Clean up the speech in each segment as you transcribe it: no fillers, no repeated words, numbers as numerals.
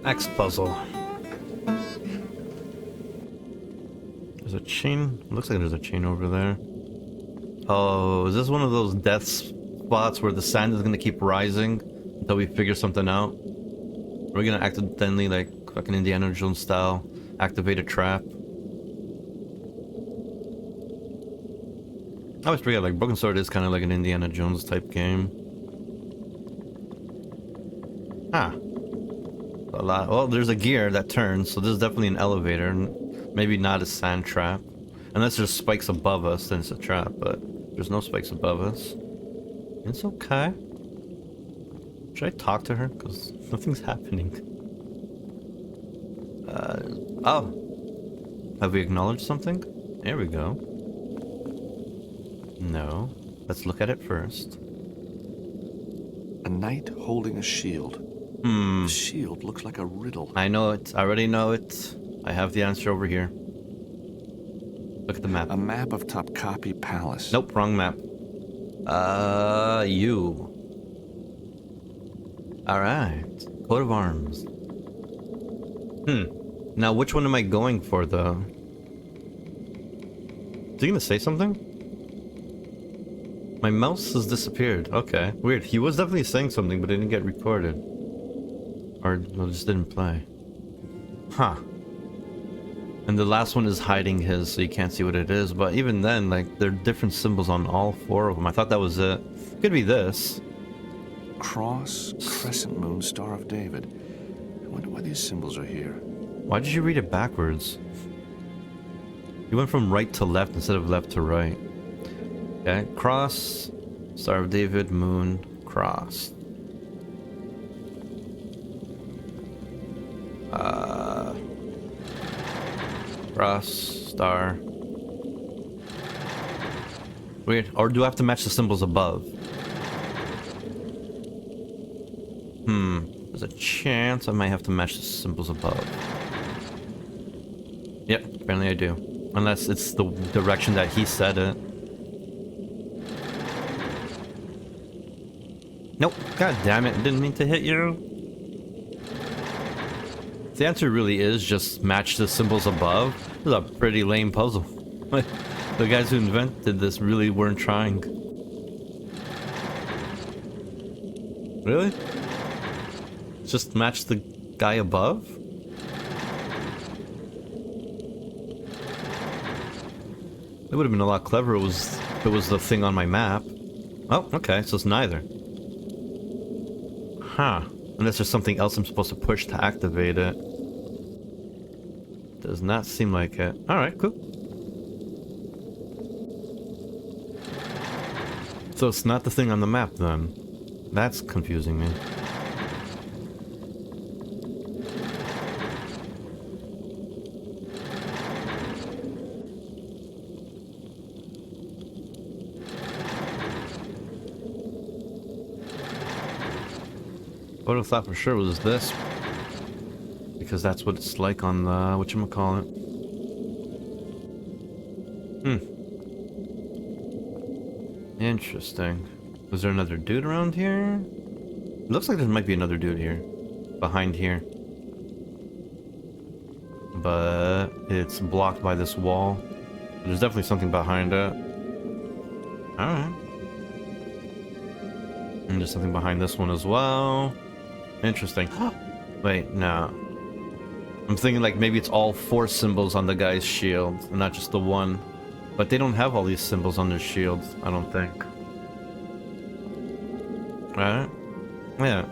Next puzzle. There's a chain. Looks like there's a chain over there. Oh, is this one of those death spots where the sand is gonna keep rising until we figure something out? We're gonna accidentally, like fucking Indiana Jones style, activate a trap. I always forget, like, Broken Sword is kind of like an Indiana Jones type game. Ah. A lot. Well, there's a gear that turns, so this is definitely an elevator. Maybe not a sand trap. Unless there's spikes above us, then it's a trap, but there's no spikes above us. It's okay. Should I talk to her? Because nothing's happening. Oh. Have we acknowledged something? There we go. No. Let's look at it first. A knight holding a shield. The shield looks like a riddle. I know it. I already know it. I have the answer over here. Look at the map. A map of Topkapi Palace. Nope, wrong map. You. Alright. Coat of arms. Now, which one am I going for, though? Is he gonna say something? My mouse has disappeared. Okay. Weird. He was definitely saying something, but it didn't get recorded. Or no, just didn't play. Huh. And the last one is hiding his, so you can't see what it is. But even then, like, there are different symbols on all four of them. I thought that was it. Could be this. Cross, crescent moon, Star of David. I wonder why these symbols are here. Why did you read it backwards? You went from right to left instead of left to right. Okay, cross, Star of David, moon, cross. Cross, star. Weird. Or do I have to match the symbols above? There's a chance I might have to match the symbols above. Yep, apparently I do. Unless it's the direction that he said it. Nope. God damn it. Didn't mean to hit you. The answer really is just match the symbols above. This is a pretty lame puzzle. The guys who invented this really weren't trying. Really? Just match the guy above? It would have been a lot cleverer if it was the thing on my map. Oh, okay, so it's neither. Huh. Unless there's something else I'm supposed to push to activate it. Does not seem like it. Alright, cool. So it's not the thing on the map then. That's confusing me. I would have thought for sure it was this. Because that's what it's like on the whatchamacallit. Interesting. Was there another dude around here? It looks like there might be another dude here. Behind here. But it's blocked by this wall. There's definitely something behind it. Alright. And there's something behind this one as well. Interesting. Wait, no. I'm thinking like maybe it's all four symbols on the guy's shield, and not just the one. But they don't have all these symbols on their shields, I don't think. Right? Yeah.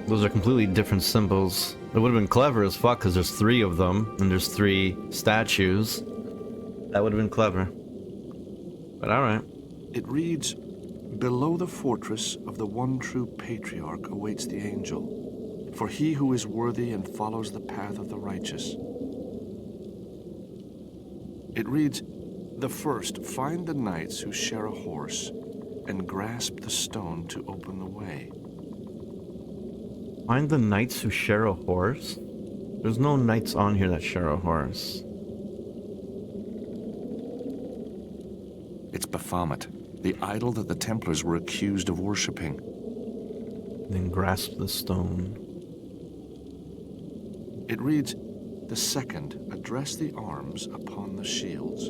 Those are completely different symbols. It would have been clever as fuck because there's three of them, and there's three statues. That would have been clever. But alright. It reads, "Below the fortress of the one true patriarch awaits the angel. For he who is worthy and follows the path of the righteous." It reads, "The first, find the knights who share a horse, and grasp the stone to open the way." Find the knights who share a horse? There's no knights on here that share a horse. It's Baphomet, the idol that the Templars were accused of worshipping. Then grasp the stone. It reads, "The second, address the arms upon the shields,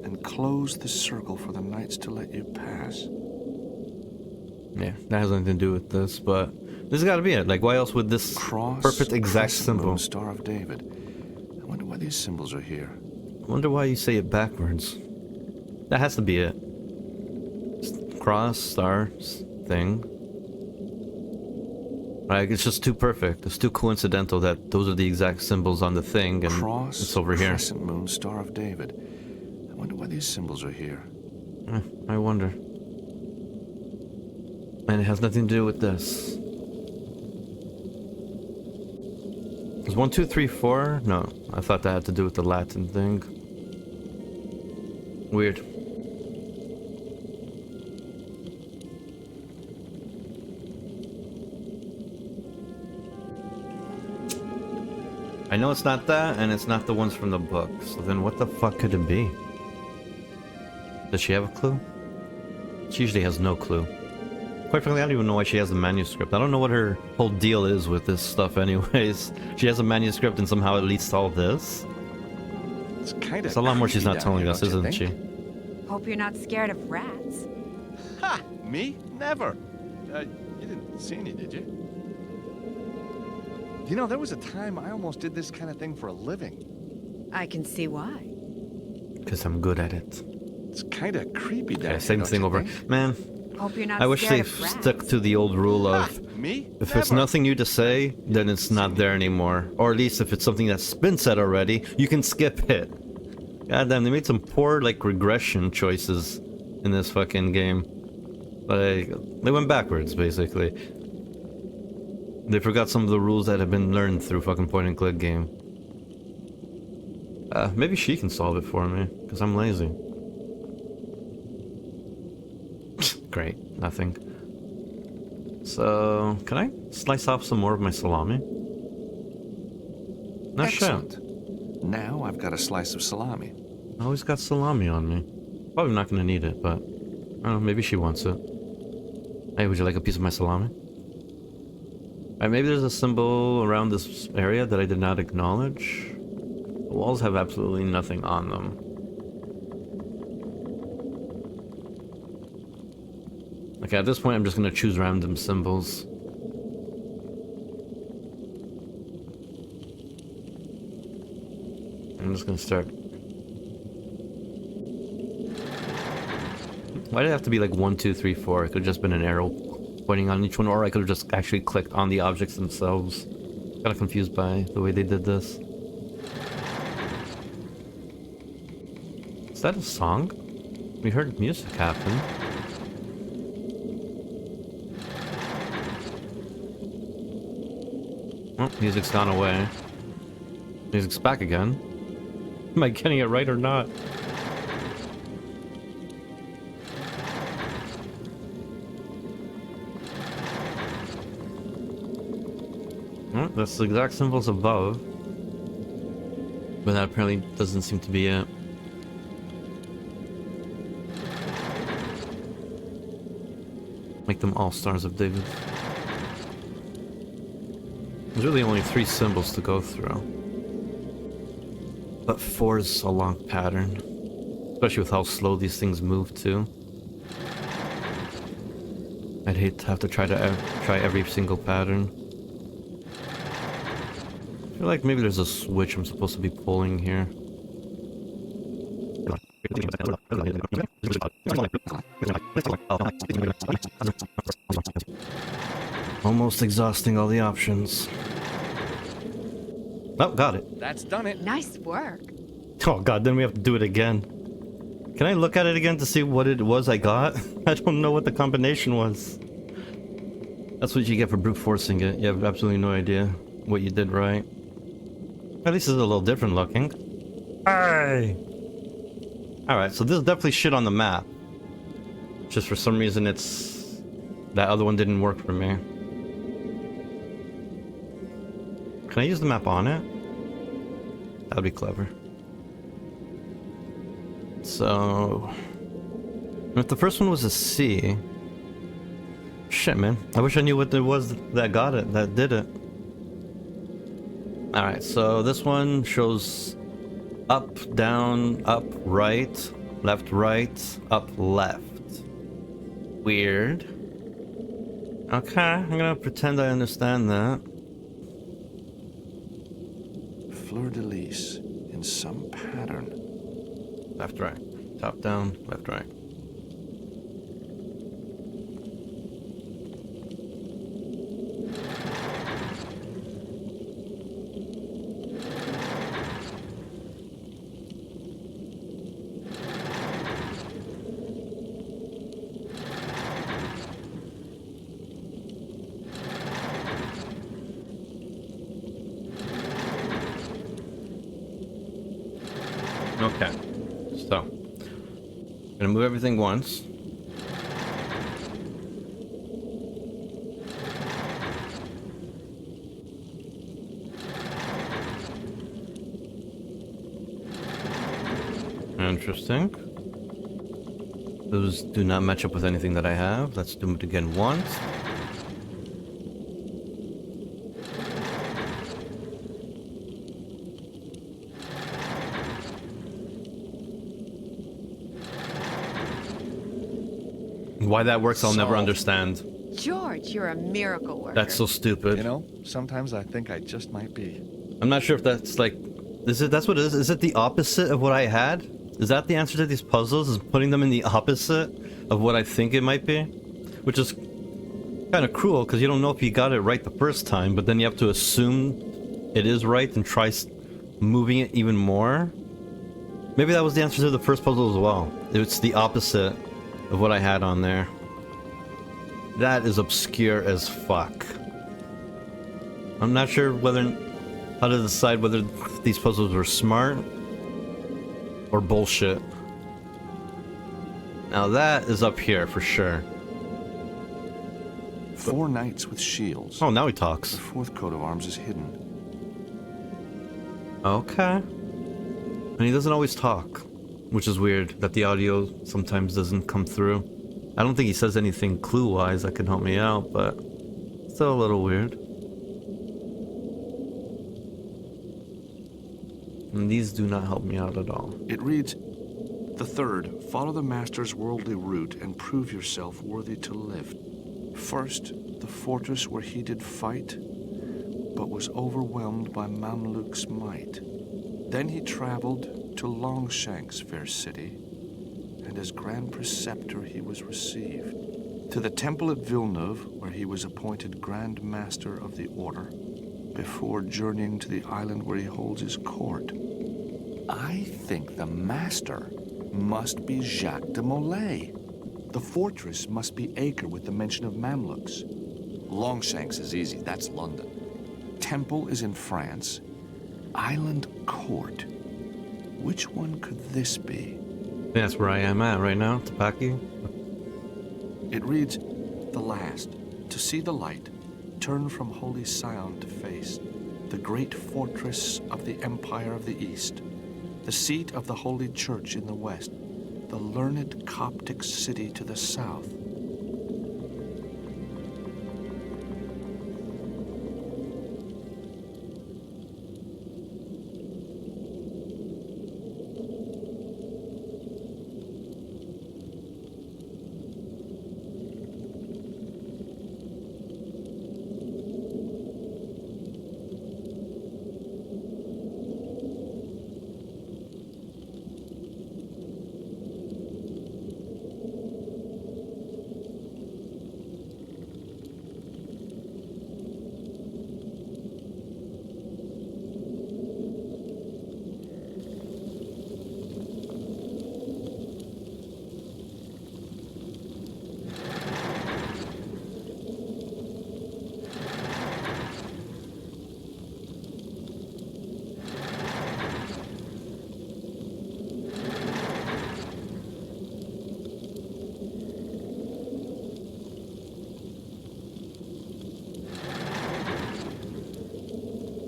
and close the circle for the knights to let you pass." Yeah, that has nothing to do with this, but this has got to be it. Like, why else would this Cross, perfect exact crescent symbol? moon, Star of David. I wonder why these symbols are here. I wonder why you say it backwards. That has to be it. Cross, star, thing. Like, it's just too perfect. It's too coincidental that those are the exact symbols on the thing, and Cross, it's over here. crescent moon, Star of David. I wonder why these symbols are here. I wonder. And it has nothing to do with this. Is 1, 2, 3, 4? No, I thought that had to do with the Latin thing. Weird. I know it's not that, and it's not the ones from the book. So then what the fuck could it be? Does she have a clue? She usually has no clue. Quite frankly, I don't even know why she has the manuscript. I don't know what her whole deal is with this stuff anyways. She has a manuscript and somehow it leads to all this. It's kind of. There's a lot more she's not telling us, isn't she? Hope you're not scared of rats. Ha! Me? Never. You didn't see any, did you? You know, there was a time I almost did this kind of thing for a living. I can see why. Because I'm good at it. It's kind of creepy, Dad. Yeah, same thing over. Man, Hope you're not I wish they scared of rats. stuck to the old rule of Me? if it's nothing new to say, then it's not there anymore. Or at least if it's something that's been said already, you can skip it. God damn, they made some poor, like, regression choices in this fucking game. Like, they went backwards, basically. They forgot some of the rules that have been learned through fucking point-and-click game. Maybe she can solve it for me, because I'm lazy. Great, nothing. So, can I slice off some more of my salami? No Excellent. shit. Now I've got a slice of salami. I always got salami on me. Probably not gonna need it, but I don't know, maybe she wants it. Hey, would you like a piece of my salami? Alright, maybe there's a symbol around this area that I did not acknowledge. The walls have absolutely nothing on them. Okay, at this point I'm just gonna choose random symbols. I'm just gonna start. Why did it have to be like 1, 2, 3, 4? It could have just been an arrow pointing on each one, or I could have just actually clicked on the objects themselves. Kind of confused by the way they did this. Is that a song? We heard music happen. Oh, music's gone away. Music's back again. Am I getting it right or not? Oh, that's the exact symbols above. But that apparently doesn't seem to be it. Make them all stars of David. There's really only 3 symbols to go through. But 4 is a long pattern. Especially with how slow these things move too. I'd hate to have to try every single pattern. I feel like maybe there's a switch I'm supposed to be pulling here. Almost exhausting all the options. Oh, got it. That's done it. Nice work. Oh god, then we have to do it again. Can I look at it again to see what it was I got? I don't know what the combination was. That's what you get for brute forcing it. You have absolutely no idea what you did right. At least it's a little different looking. Hey! Alright, so this is definitely shit on the map. Just for some reason it's... that other one didn't work for me. Can I use the map on it? That'd be clever. So... if the first one was a C... Shit, man. I wish I knew what it was that got it, that did it. All right, so this one shows up, down, up, right, left, up, left. Weird. Okay, I'm gonna pretend I understand that. Fleur-de-lis in some pattern. Left, right. Top, down, left, right. Okay, so gonna move everything once. Interesting. Those do not match up with anything that I have. Let's do it again once. Why that works, I'll never Solved. understand. George, you're a miracle worker. That's so stupid. You know, sometimes I think I just might be. I'm not sure if that's like, that's what it is? Is it the opposite of what I had? Is that the answer to these puzzles? Is putting them in the opposite of what I think it might be? Which is kind of cruel, because you don't know if you got it right the first time, but then you have to assume it is right and try moving it even more. Maybe that was the answer to the first puzzle as well. It's the opposite of what I had on there. That is obscure as fuck. I'm not sure how to decide whether these puzzles were smart or bullshit. Now that is up here for sure. 4 knights with shields. Oh, now he The talks. 4th coat of arms is hidden. Okay. And he doesn't always talk, which is weird that the audio sometimes doesn't come through. I don't think he says anything clue-wise that can help me out, but still a little weird. And these do not help me out at all. It reads, "The 3rd, follow the master's worldly route and prove yourself worthy to live. First, the fortress where he did fight, but was overwhelmed by Mamluk's might. Then he traveled to Longshank's fair city, and as Grand Preceptor he was received. To the temple at Villeneuve, where he was appointed Grand Master of the Order, before journeying to the island where he holds his court. I think the master must be Jacques de Molay. The fortress must be Acre with the mention of Mamluks. Longshanks is easy, that's London. Temple is in France. Island Court. Which one could this be?" I think that's where I am at right now, Tapaki. It reads, "The last, to see the light, turn from Holy Sion to face, the great fortress of the Empire of the East, the seat of the Holy Church in the west, the learned Coptic city to the south."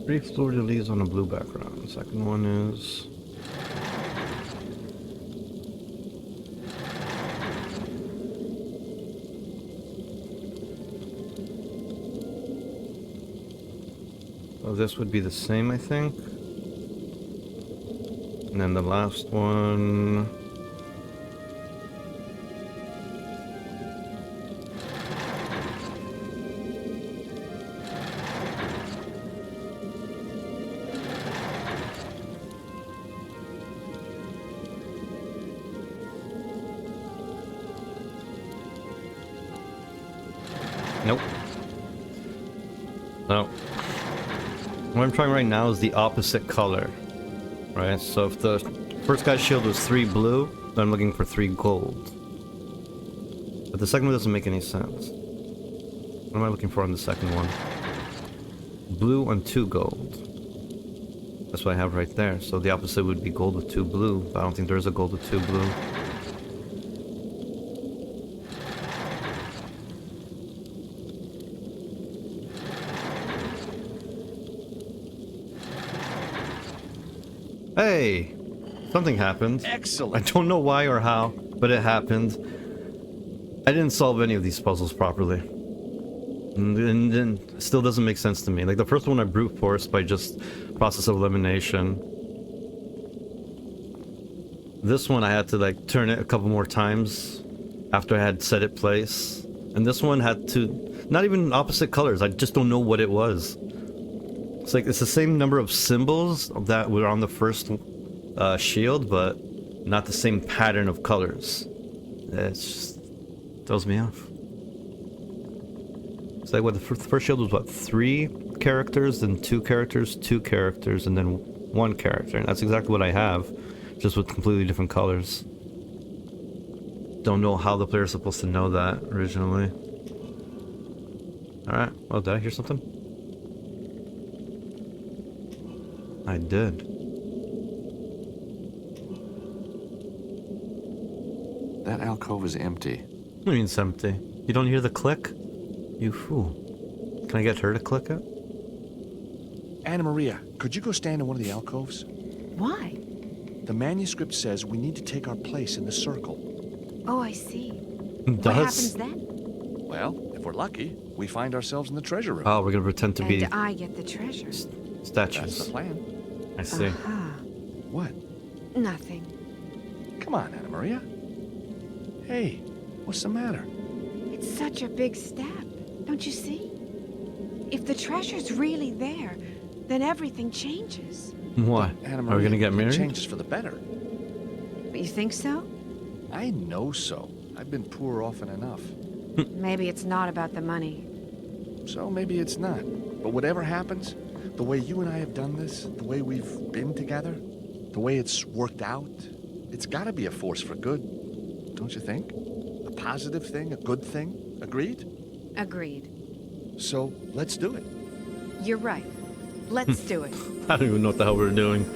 Three fleur-de-lis on a blue background. The second one is... Oh, this would be the same, I think. And then the last one... Nope. No. What I'm trying right now is the opposite color. Right? So if the first guy's shield was 3 blue, then I'm looking for 3 gold. But the second one doesn't make any sense. What am I looking for on the second one? Blue and 2 gold. That's what I have right there. So the opposite would be gold with 2 blue. But I don't think there's a gold with 2 blue. Hey! Something happened. Excellent. I don't know why or how, but it happened. I didn't solve any of these puzzles properly. And it still doesn't make sense to me. Like the first one I brute forced by just process of elimination. This one I had to like turn it a couple more times after I had set it place. And this one had to, not even opposite colors, I just don't know what it was. It's like, it's the same number of symbols that were on the first shield, but not the same pattern of colors. It's just throws me off. It's like what the first shield was, what, 3 characters, then 2 characters, 2 characters, and then 1 character. And that's exactly what I have, just with completely different colors. Don't know how the player's supposed to know that originally. Alright, well, did I hear something? I did. That alcove is empty. What do you mean it's empty? You don't hear the click? You fool. Can I get her to click it? Anna Maria, could you go stand in one of the alcoves? Why? The manuscript says we need to take our place in the circle. Oh, I see. It What does? happens then? Well, if we're lucky, we find ourselves in the treasure room. Oh, we're gonna pretend to be And I get the treasure. statues. That's the plan. I see. Aha. What? Nothing. Come on, Anna Maria. Hey, what's the matter? It's such a big step. Don't you see? If the treasure's really there, then everything changes. What? Anna Are we gonna get it married? changes for the better. But you think so? I know so. I've been poor often enough. Maybe it's not about the money. So maybe it's not. But whatever happens, the way you and I have done this, the way we've been together, the way it's worked out, it's gotta be a force for good. Don't you think? A positive thing, a good thing. Agreed? Agreed. So let's do it. You're right. Let's do it. I don't even know what the hell we're doing.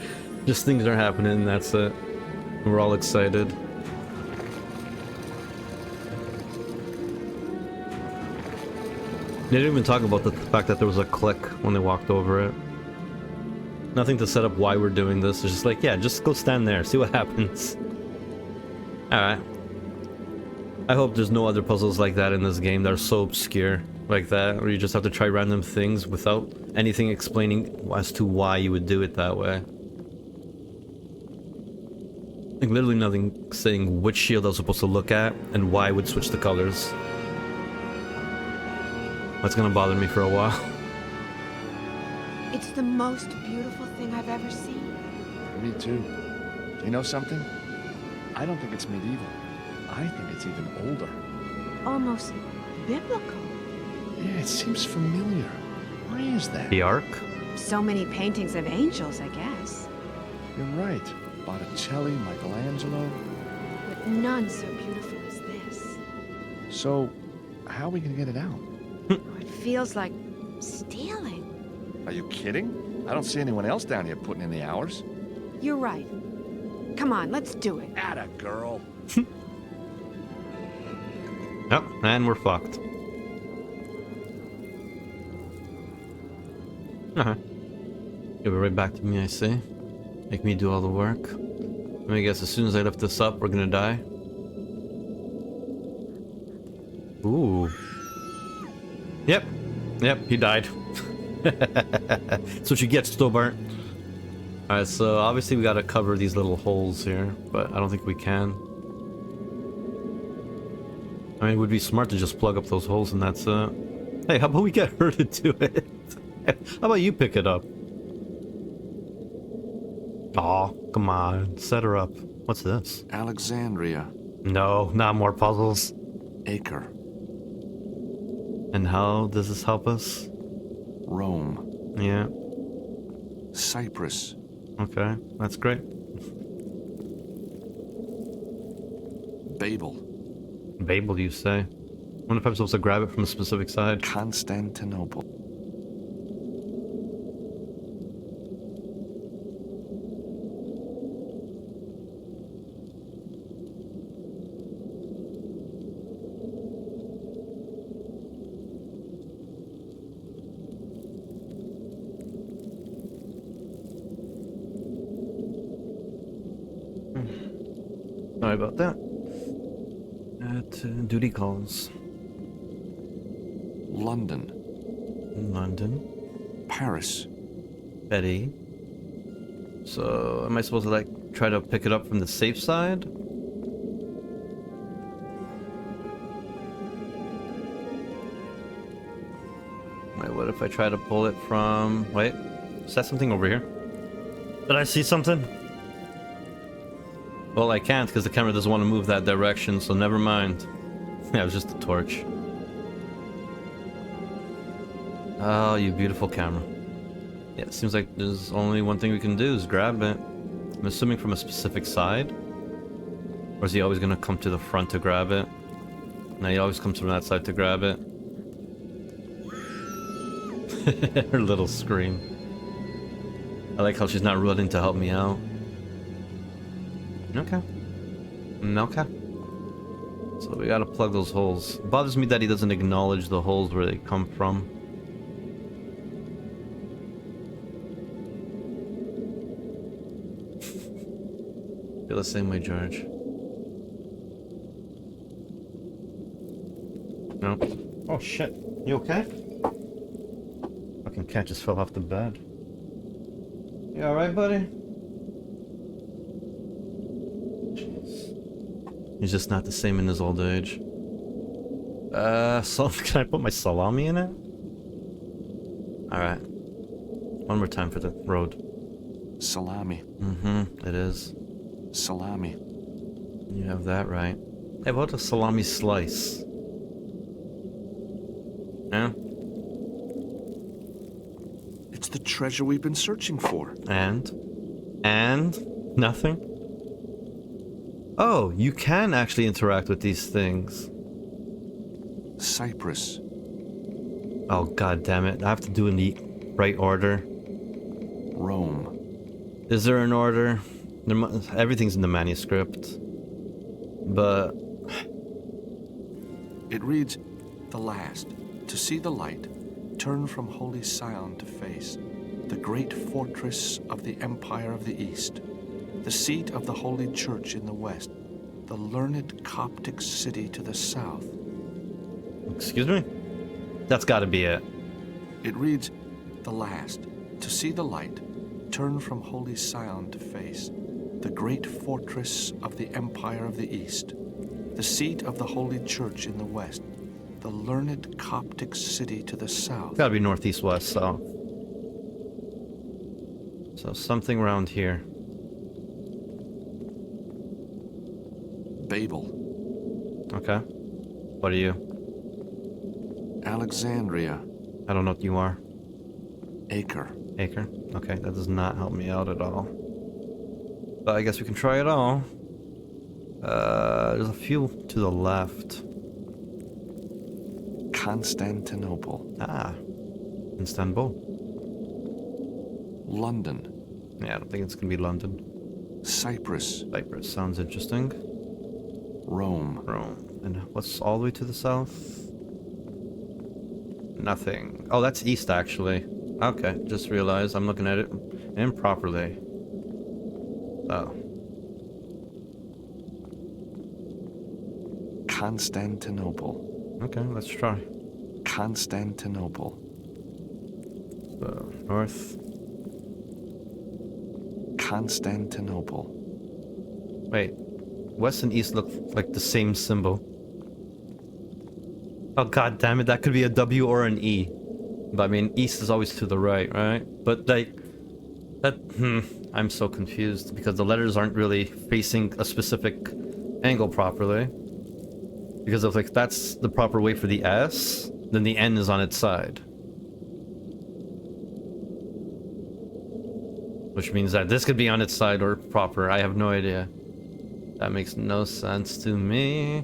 Just things are happening, and that's it. We're all excited. They didn't even talk about the fact that there was a click when they walked over it. Nothing to set up why we're doing this. It's just like, yeah, just go stand there, see what happens. Alright. I hope there's no other puzzles like that in this game that are so obscure like that, where you just have to try random things without anything explaining as to why you would do it that way. Like literally nothing saying which shield I was supposed to look at and why I would switch the colors. That's gonna bother me for a while. It's the most beautiful thing I've ever seen. Me too. You know something? I don't think it's medieval. I think it's even older. Almost biblical. Yeah, it seems familiar. Why is that? The Ark? So many paintings of angels, I guess. You're right. Botticelli, Michelangelo. But none so beautiful as this. So, how are we gonna get it out? Oh, it feels like stealing. Are you kidding? I don't see anyone else down here putting in the hours. You're right. Come on, let's do it. Atta girl. Yep, and we're fucked. Give it right back to me, I see. Make me do all the work. I guess as soon as I lift this up, we're gonna die. Ooh. Yep. Yep, he died. That's what you get, Stobart. Alright, so obviously we gotta cover these little holes here, but I don't think we can. I mean, it would be smart to just plug up those holes and that's it. Hey, how about we get her to do it? How about you pick it up? Aw, come on, set her up. What's this? Alexandria. No, not more puzzles. Acre. And how does this help us? Rome. Yeah, Cyprus. okay, that's great. Babel. Babel, you say? Wonder if I'm supposed to grab it from a specific side. Constantinople. Sorry about that. Duty calls. London. London. Paris. Betty. So, am I supposed to, like, try to pick it up from the safe side? Wait, what if I try to pull it from... Wait, is that something over here? Did I see something? Well, I can't because the camera doesn't want to move that direction, so never mind. Yeah, it was just a torch. Oh, you beautiful camera. Yeah, it seems like there's only one thing we can do is grab it. I'm assuming from a specific side. Or is he always gonna come to the front to grab it? No, he always comes from that side to grab it. Her little scream. I like how she's not running to help me out. Okay. Okay. So we gotta plug those holes. It bothers me that he doesn't acknowledge the holes where they come from. Feel the same way, George. No. Oh shit. You okay? Fucking cat just fell off the bed. You alright, buddy? Jeez. He's just not the same in his old age. So can I put my salami in it? Alright. One more time for the road. Salami. It is. Salami. You have that right. Hey, what about a salami slice? Yeah? It's the treasure we've been searching for. And? Nothing? Oh, you can actually interact with these things. Cyprus. Oh, god damn it. I have to do it in the right order. Rome. Is there an order? Everything's in the manuscript. But... It reads, "The last, to see the light, turn from holy Sion to face, the great fortress of the Empire of the East, the seat of the Holy Church in the west, the learned Coptic city to the south." Excuse me? That's gotta be it. It reads, "The last, to see the light, turn from holy Sion to face, the great fortress of the Empire of the East, the seat of the Holy Church in the west, the learned Coptic city to the south." Gotta be northeast, west, south. So something around here. Babel. Okay. What are you? Alexandria. I don't know what you are. Acre. Acre? Okay, that does not help me out at all. But I guess we can try it all. There's a few to the left. Constantinople. Ah. Istanbul. London. Yeah, I don't think it's gonna be London. Cyprus. Cyprus sounds interesting. Rome. Rome. And what's all the way to the south? Nothing. Oh, that's east, actually. Okay, just realized I'm looking at it improperly. Oh. Constantinople. Okay, let's try. Constantinople. North. Constantinople. Wait. West and east look like the same symbol. Oh god damn it, that could be a W or an E. But I mean, east is always to the right, right? But like, I'm so confused because the letters aren't really facing a specific angle properly. Because if like that's the proper way for the S, then the N is on its side. Which means that this could be on its side or proper, I have no idea. That makes no sense to me.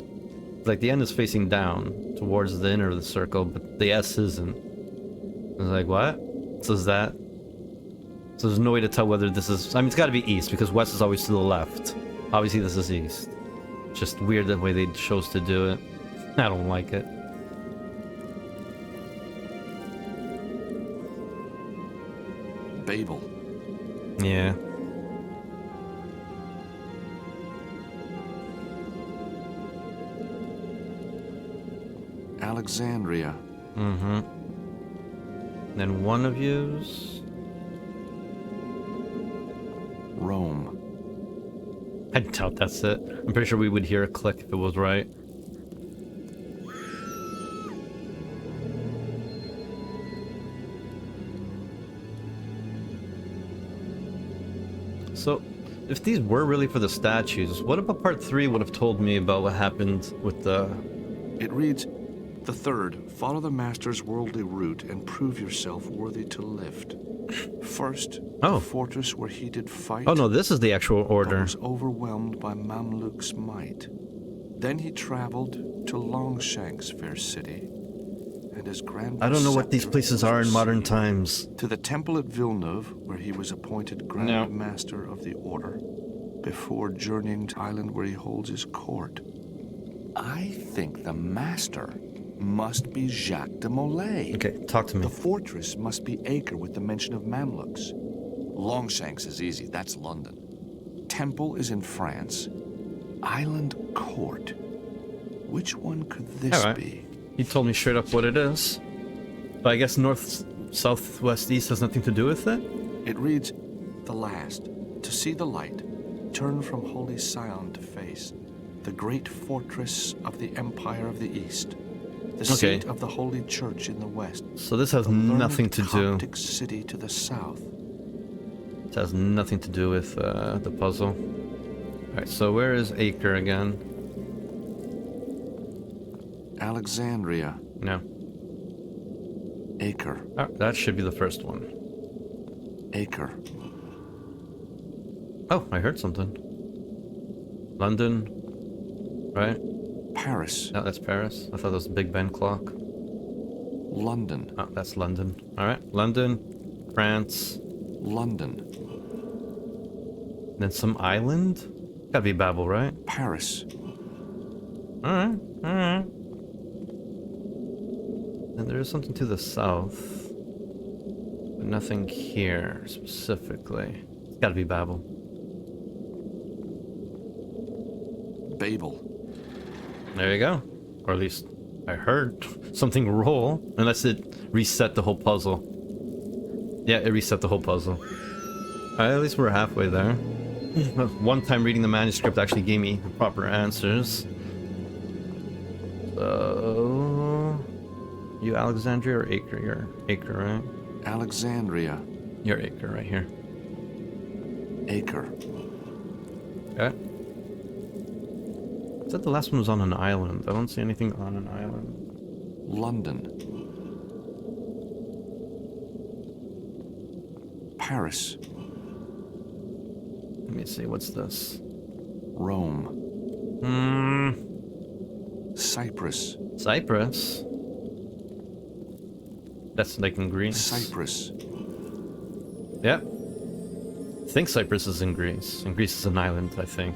Like the N is facing down towards the inner of the circle, but the S isn't. I was like, what? So is that? So there's no way to tell whether this is... I mean, it's got to be east because west is always to the left. Obviously, this is east. Just weird the way they chose to do it. I don't like it. Babel. Yeah. Alexandria. Mm-hmm. Then one of yous... Rome. I doubt that's it. I'm pretty sure we would hear a click if it was right. So, if these were really for the statues, what about part 3 would have told me about what happened with the... It reads, the third, follow the master's worldly route and prove yourself worthy to lift. First, Oh. the fortress where he did fight. Oh no, this is the actual But order. was overwhelmed by Mamluk's might. Then he traveled to Longshank's fair city, and his grand I don't know what these scepter places was are in modern received. times. To the temple at Villeneuve, where he was appointed Grand No. Master of the Order, before journeying to the island where he holds his court. I think the Master must be Jacques de Molay. Okay, talk to me. The fortress must be Acre with the mention of Mamluks. Longshanks is easy, that's London. Temple is in France. Island Court. Which one could this Alright. be? He told me straight up what it is. But I guess north, south, west, east has nothing to do with it? It reads, the last, to see the light, turn from Holy Sion to face, the great fortress of the Empire of the East, the Okay. seat of the Holy Church in the west, So this has the learned nothing to do... Coptic city to the south. It has nothing to do with the puzzle. Alright, so where is Acre again? Alexandria, No. Acre, Oh, that should be the first one. Acre. Oh, I heard something. London. Right? Paris, No, that's Paris. I thought that was the Big Ben clock. London, Oh, that's London. Alright, London, France, London, then some island? Gotta be Babel, right? Paris, Alright, alright. And there is something to the south. But nothing here, specifically. It's gotta be Babel. Babel, There you go. Or at least I heard something roll. Unless it reset the whole puzzle. Yeah, it reset the whole puzzle. Alright, at least we're halfway there. One time reading the manuscript actually gave me the proper answers. So... You Alexandria or Acre? You're Acre, right? Alexandria, You're Acre right here. Acre, Okay. I said the last one was on an island. I don't see anything on an island. London, Paris, Let me see, what's this? Rome, Cyprus, Cyprus? That's like in Greece. Cyprus, Yep. I think Cyprus is in Greece. And Greece is an island, I think.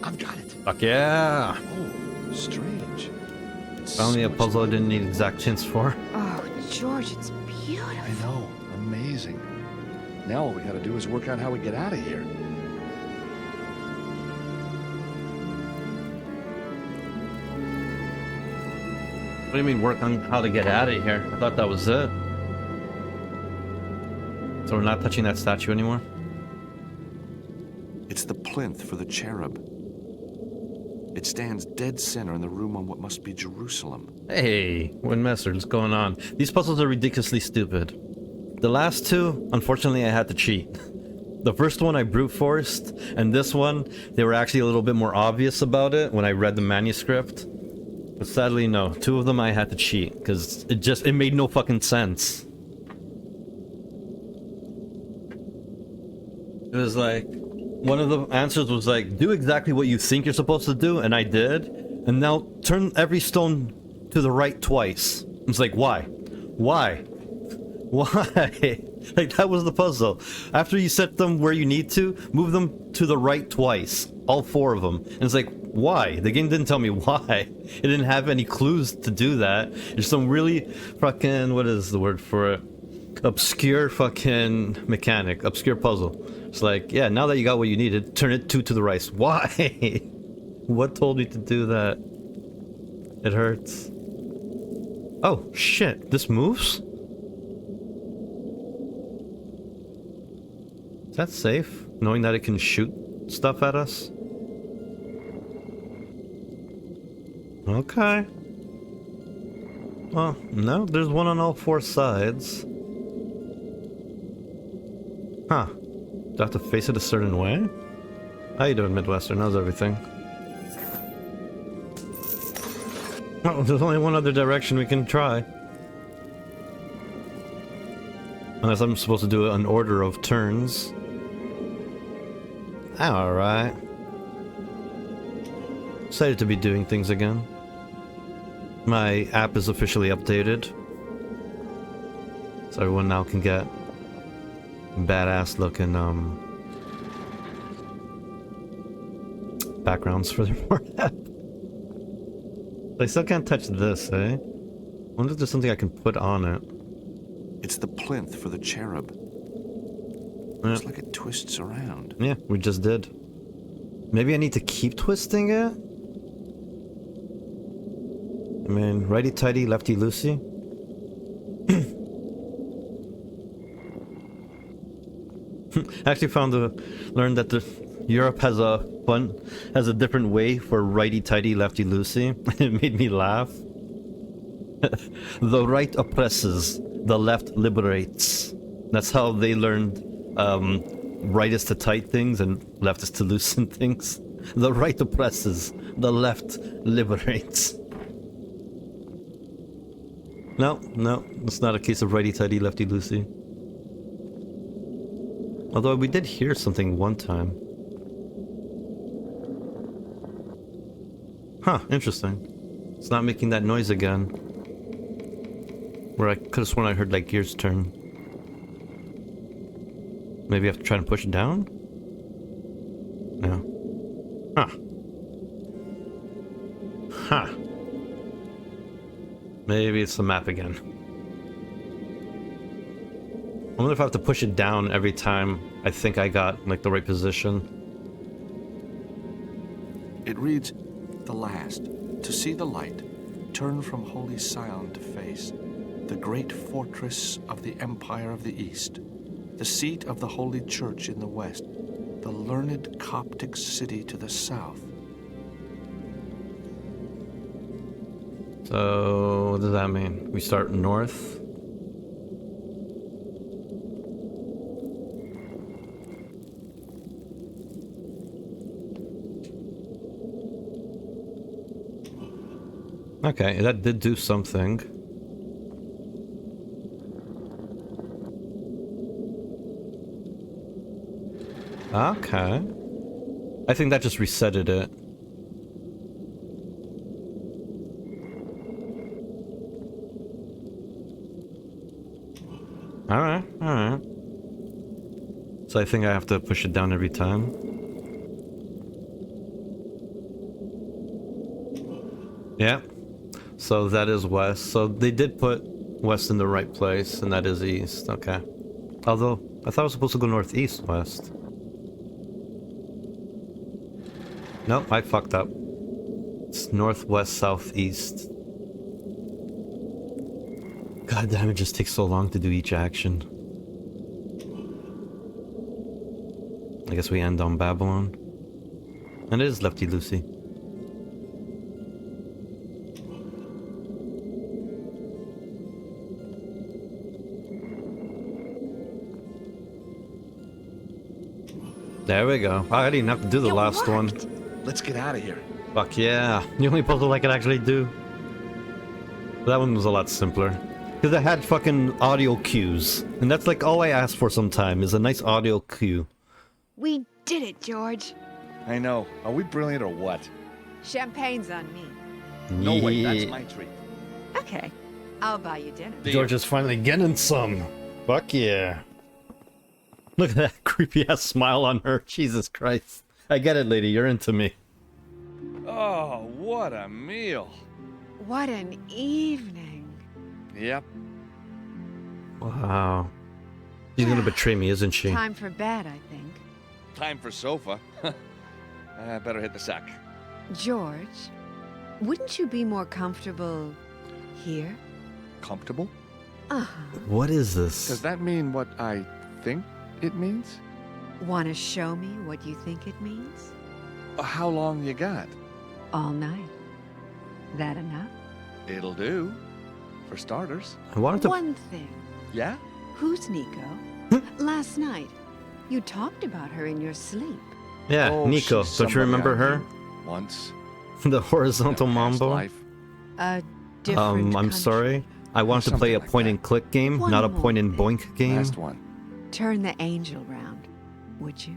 I've got it. Fuck yeah! Oh, strange. Finally a So much puzzle I light. didn't need exact hints for. Oh, George, it's beautiful. I know, amazing. Now all we gotta do is work out how we get out of here. What do you mean work on how to get out of here? I thought that was it. So we're not touching that statue anymore? It's the plinth for the cherub. It stands dead center in the room on what must be Jerusalem. Hey, Windmaster, what's going on? These puzzles are ridiculously stupid. The last two, unfortunately, I had to cheat. The first one I brute forced, and this one, they were actually a little bit more obvious about it when I read the manuscript. But sadly, no. Two of them I had to cheat, because it made no fucking sense. It was like, one of the answers was like, do exactly what you think you're supposed to do, and I did. And now turn every stone to the right twice. It's like, why? Why? Why? Like, that was the puzzle. After you set them where you need to, move them to the right twice. All four of them. And it's like, why? The game didn't tell me why. It didn't have any clues to do that. There's some really fucking, what is the word for it? Obscure fucking mechanic. Obscure puzzle. It's like, yeah, now that you got what you needed, turn it two to the right. Why? What told me to do that? It hurts. Oh, shit. This moves? Is that safe? Knowing that it can shoot stuff at us? Okay. Well, no, there's one on all four sides. Huh. Do I have to face it a certain way? How you doing, Midwestern? How's everything? Oh, there's only one other direction we can try. Unless I'm supposed to do an order of turns. Alright. Excited to be doing things again. My app is officially updated. So everyone now can get badass looking backgrounds for their forehead. I still can't touch this, eh? I wonder if there's something I can put on it. It's the plinth for the cherub. Yeah. Looks like it twists around. Yeah, we just did. Maybe I need to keep twisting it? I mean, righty-tighty, lefty-loosey? I actually learned that Europe has a different way for righty-tighty, lefty-loosey. It made me laugh. The right oppresses, the left liberates. That's how they learned right is to tight things and left is to loosen things. The right oppresses, the left liberates. No, it's not a case of righty-tighty, lefty-loosey. Although we did hear something one time. Huh, interesting. It's not making that noise again. Where I could have sworn I heard like gears turn. Maybe I have to try and push it down? No. Huh. Huh. Maybe it's the map again. I wonder if I have to push it down every time I think I got like the right position. It reads, "The last, to see the light, turn from holy Sion to face, the great fortress of the Empire of the East, the seat of the Holy Church in the west, the learned Coptic city to the south." So, what does that mean? We start north? Okay, that did do something. Okay. I think that just resetted it. Alright. So I think I have to push it down every time. Yeah. So that is west. So they did put west in the right place, and that is east. Okay. Although, I thought I was supposed to go northeast west. Nope, I fucked up. It's northwest southeast. God damn, it just takes so long to do each action. I guess we end on Babylon. And it is Lefty Lucy. There we go. I didn't have to do the It last one. worked. Let's get out of here. Fuck yeah. The only puzzle I could actually do. That one was a lot simpler. Because it had fucking audio cues. And that's like all I ask for sometime is a nice audio cue. We did it, George. I know. Are we brilliant or what? Champagne's on me. No way, that's Yeah. my treat. Okay, I'll buy you dinner. George is finally getting some. Fuck yeah. Look at that creepy ass smile on her. Jesus Christ. I get it, lady. You're into me. Oh, what a meal. What an evening. Yep. Wow. She's gonna betray me, isn't she? Time for bed, I think. Time for sofa. I better hit the sack. George, wouldn't you be more comfortable here? Comfortable? Uh-huh. What is Does this? that mean what I think it means? Want to show me what you think it means? How long you got? All night. That enough? It'll do. For starters. I wanted to. One thing. Yeah? Who's Nico? Last night, you talked about her in your sleep. Yeah, Oh, Nico. she's Don't you somebody remember I her? knew Once. The horizontal in a past mambo? life. A different I'm country. sorry. I wanted to play a Something like point that. and click game, One not a more point and thing. boink game. Last one. Turn the angel round, would you?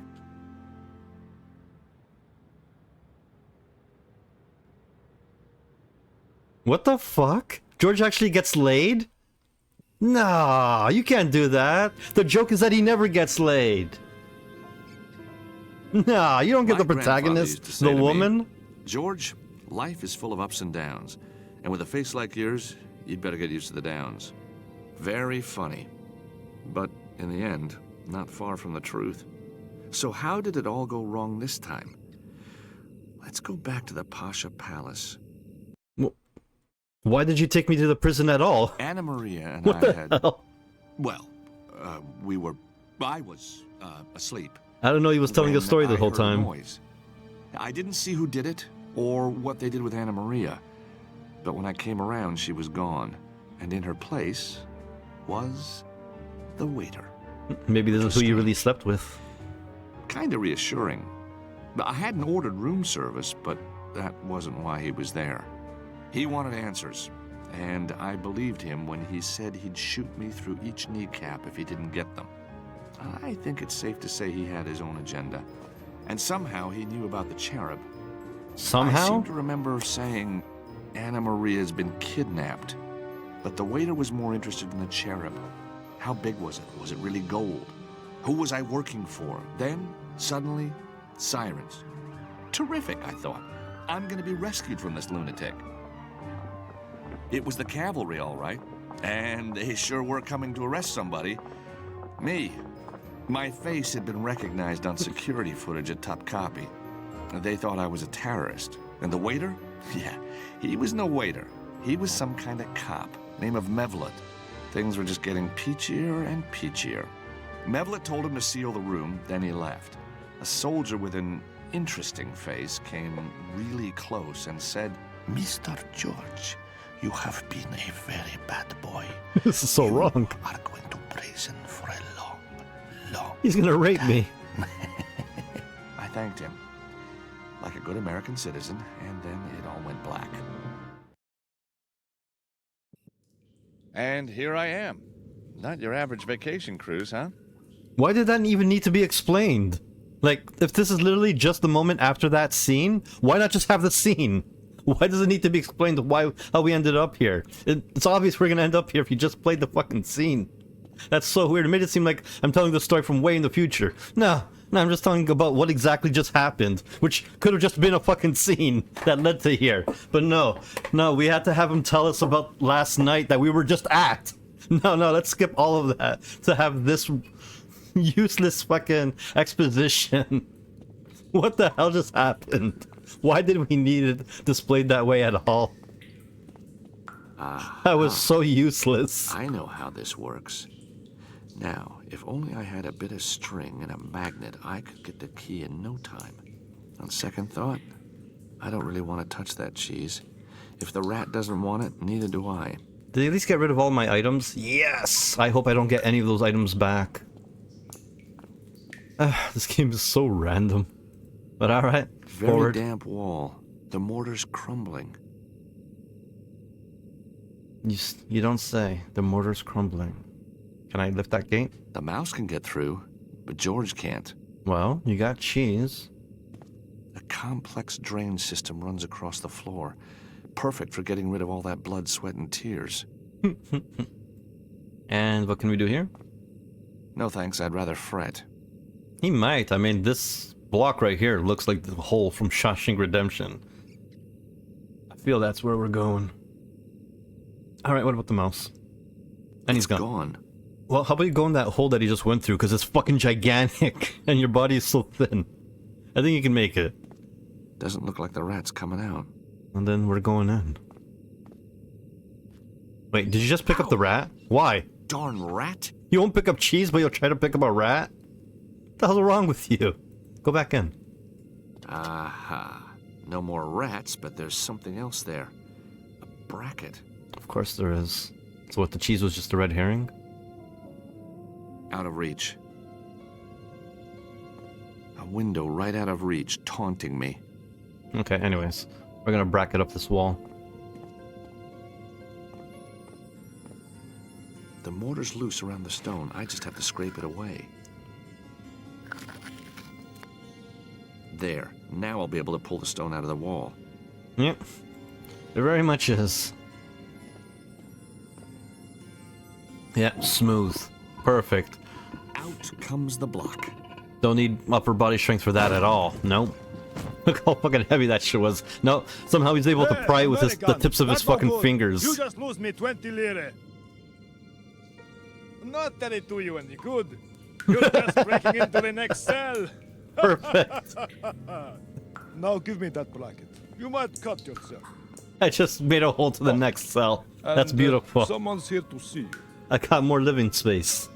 What the fuck? George actually gets laid? Nah, you can't do that. The joke is that he never gets laid. Nah, you don't get My the grandfather used to protagonist, say the to me, woman. George, life is full of ups and downs. And with a face like yours, you'd better get used to the downs. Very funny. But in the end, not far from the truth. So how did it all go wrong this time? Let's go back to the Pasha Palace. Why did you take me to the prison at all? Anna Maria and What I the had... hell? Well, I was asleep. I don't know, he was telling a when story the I whole heard a time. noise. I didn't see who did it or what they did with Anna Maria. But when I came around, she was gone. And in her place was the waiter. Maybe this is who you really slept with. Kinda reassuring. I hadn't ordered room service, but that wasn't why he was there. He wanted answers, and I believed him when he said he'd shoot me through each kneecap if he didn't get them. I think it's safe to say he had his own agenda. And somehow he knew about the cherub. I Somehow? seem to remember saying Anna Maria's been kidnapped. But the waiter was more interested in the cherub. How big was it? Was it really gold? Who was I working for? Then, suddenly, sirens. Terrific, I thought. I'm gonna be rescued from this lunatic. It was the cavalry, all right. And they sure were coming to arrest somebody. Me. My face had been recognized on security footage at Topkapi. They thought I was a terrorist. And the waiter? Yeah, he was no waiter. He was some kind of cop, name of Mevlut. Things were just getting peachier and peachier. Mevlut told him to seal the room, then he left. A soldier with an interesting face came really close and said, "Mr. George, you have been a very bad boy. This is so wrong. You are going to prison for a long, long He's gonna rape me. I thanked him, like a good American citizen, and then it all went black. And here I am. Not your average vacation cruise, huh? Why did that even need to be explained? Like, if this is literally just the moment after that scene, why not just have the scene? Why does it need to be explained how we ended up here? It's obvious we're gonna end up here if you just played the fucking scene. That's so weird. It made it seem like I'm telling the story from way in the future. No, I'm just talking about what exactly just happened, which could have just been a fucking scene that led to here. But no, we had to have him tell us about last night that we were just at. No, let's skip all of that to have this useless fucking exposition. What the hell just happened? Why did we need it displayed that way at all? That was so useless. I know how this works. Now, if only I had a bit of string and a magnet, I could get the key in no time. On second thought, I don't really want to touch that cheese. If the rat doesn't want it, neither do I. Did they at least get rid of all my items? Yes! I hope I don't get any of those items back. This game is so random. But alright, Very forward. damp wall. The mortar's crumbling. You don't say. The mortar's crumbling. Can I lift that gate? The mouse can get through, but George can't. Well, you got cheese. A complex drain system runs across the floor. Perfect for getting rid of all that blood, sweat, and tears. And what can we do here? No thanks, I'd rather fret. He might. I mean, this block right here looks like the hole from Shawshank Redemption. I feel that's where we're going. Alright, what about the mouse? And he's It's gone. gone. Well, how about you go in that hole that he just went through, because it's fucking gigantic, and your body is so thin. I think you can make it. Doesn't look like the rat's coming out. And then we're going in. Wait, did you just pick up the rat? Why? Darn rat! You won't pick up cheese, but you'll try to pick up a rat? What the hell's wrong with you? Go back in. Aha. No more rats, but there's something else there. A bracket. Of course there is. So what, the cheese was just a red herring? Out of reach. A window right out of reach, taunting me. Okay, anyways. We're gonna bracket up this wall. The mortar's loose around the stone. I just have to scrape it away. There. Now I'll be able to pull the stone out of the wall. Yep. It very much is. Yeah, smooth. Perfect. Out comes the block. Don't need upper body strength for that at all. Nope. Look how fucking heavy that shit was. No, somehow he's able to pry it with the tips of his fucking fingers. You just lose me 20 lire. Not that it do you any good. You're just breaking into the next cell. Perfect. Now give me that blanket. You might cut yourself. I just made a hole to the next cell. That's And, beautiful. Someone's here to see you. I got more living space.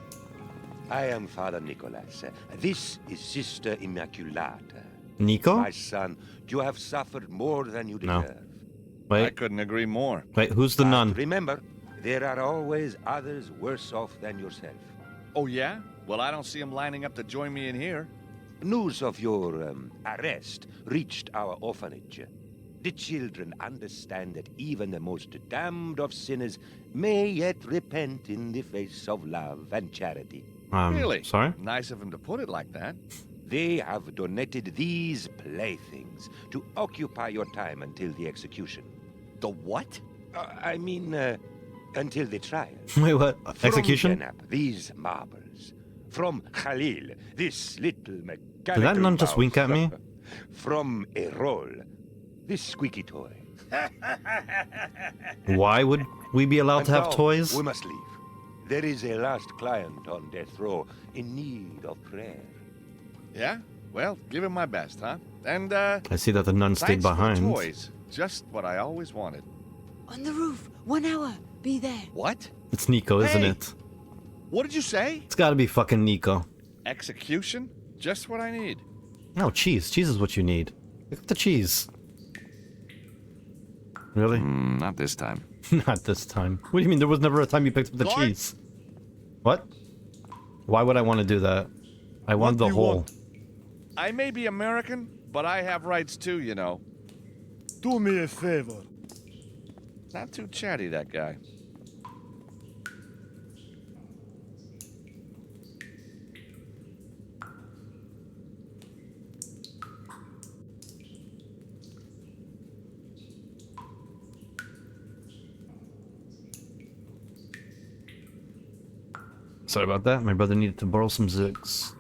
I am Father Nicholas. This is Sister Immaculata. Nico? My son, you have suffered more than you No. deserve. I Wait, couldn't agree more. wait, who's the But nun? remember, there are always others worse off than yourself. Oh, yeah? Well, I don't see him lining up to join me in here. News of your arrest reached our orphanage. The children understand that even the most damned of sinners may yet repent in the face of love and charity. Really? Sorry? Nice of him to put it like that. They have donated these playthings to occupy your time until the execution. The what? Until the trial. Wait, what? Execution? From Denab, these marbles. From Khalil, this little mechanical Did that nun just mouse. wink at me? From Erol, this squeaky toy. Why would we be allowed to And have now toys? We must leave. There is a last client on death row in need of prayer. Yeah? Well, give him my best, huh? And, I see that the nun stayed thanks for the behind. toys. Just what I always wanted. On the roof. 1 hour. Be there. What? It's Nico, isn't Hey! it? What did you say? It's gotta be fucking Nico. Execution? Just what I need. No, cheese. Cheese is what you need. Pick up the cheese. Really? Not this time. Not this time. What do you mean? There was never a time you picked up the Guard? cheese. What? Why would I want to do that? I want the do you hole. want? I may be American, but I have rights too, you know. Do me a favor. Not too chatty, that guy. Sorry about that. My brother needed to borrow some zigs.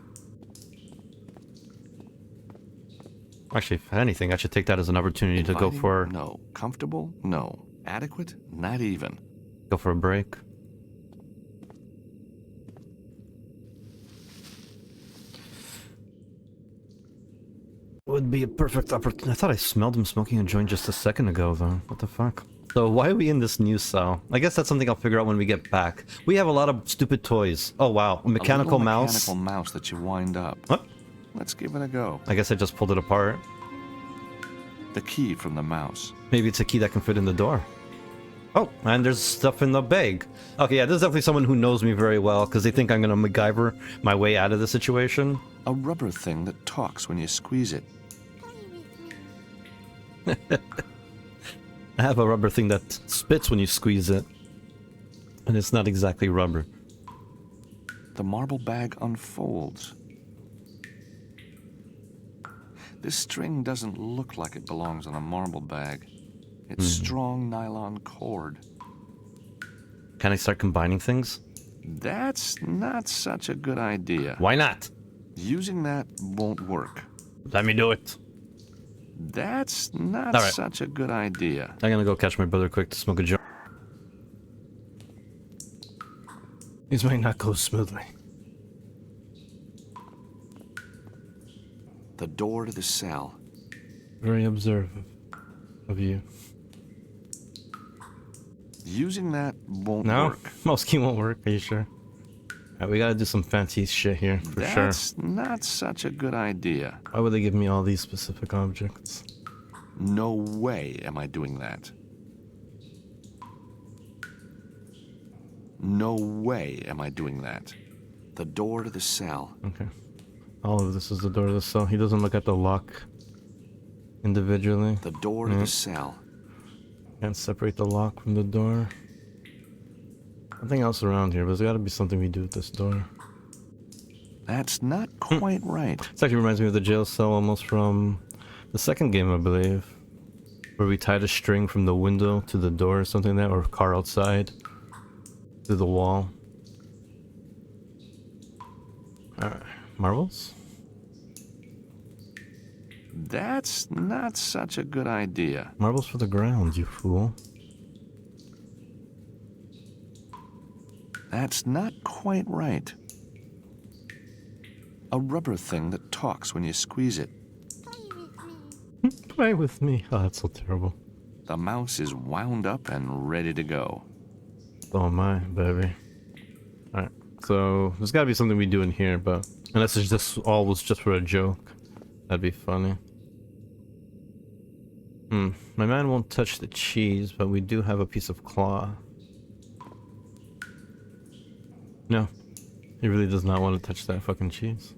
Actually, if anything, I should take that as an opportunity to go Inviting? for No. Comfortable? No. Adequate? Not even. a break. Would be a perfect opportunity. I thought I smelled him smoking a joint just a second ago, though. What the fuck? So why are we in this new cell? I guess that's something I'll figure out when we get back. We have a lot of stupid toys. Oh wow, a mechanical little mouse. Mechanical mouse that you wind up. What? Let's give it a go. I guess I just pulled it apart. The key from the mouse. Maybe it's a key that can fit in the door. Oh, and there's stuff in the bag. Okay, yeah, this is definitely someone who knows me very well, because they think I'm gonna MacGyver my way out of the situation. A rubber thing that talks when you squeeze it. I have a rubber thing that spits when you squeeze it. And it's not exactly rubber. The marble bag unfolds. This string doesn't look like it belongs on a marble bag. It's strong nylon cord. Can I start combining things? That's not such a good idea. Why not? Using that won't work. Let me do it. That's not All right. such a good idea. I'm gonna go catch my brother quick to smoke a joint. These might not go smoothly. The door to the cell. Very observant of you. Using that won't No? work. Most key won't work, are you sure? Alright, we gotta do some fancy shit here, for sure. That's not such a good idea. Why would they give me all these specific objects? No way am I doing that. No way am I doing that. The door to the cell. Okay. All of this is the door to the cell. He doesn't look at the lock individually. The door to the cell. Can't separate the lock from the door. Nothing else around here, but there's gotta be something we do with this door. That's not quite right. This actually reminds me of the jail cell almost from the second game, I believe. Where we tied a string from the window to the door or something like that, or car outside. To the wall. Alright. Marbles? That's not such a good idea. Marbles for the ground, you fool. That's not quite right. A rubber thing that talks when you squeeze it. Play with me. Oh, that's so terrible. The mouse is wound up and ready to go. So am I, baby. Alright, so there's gotta be something we do in here, but unless it's just all was just for a joke. That'd be funny. My man won't touch the cheese, but we do have a piece of claw. No, he really does not want to touch that fucking cheese.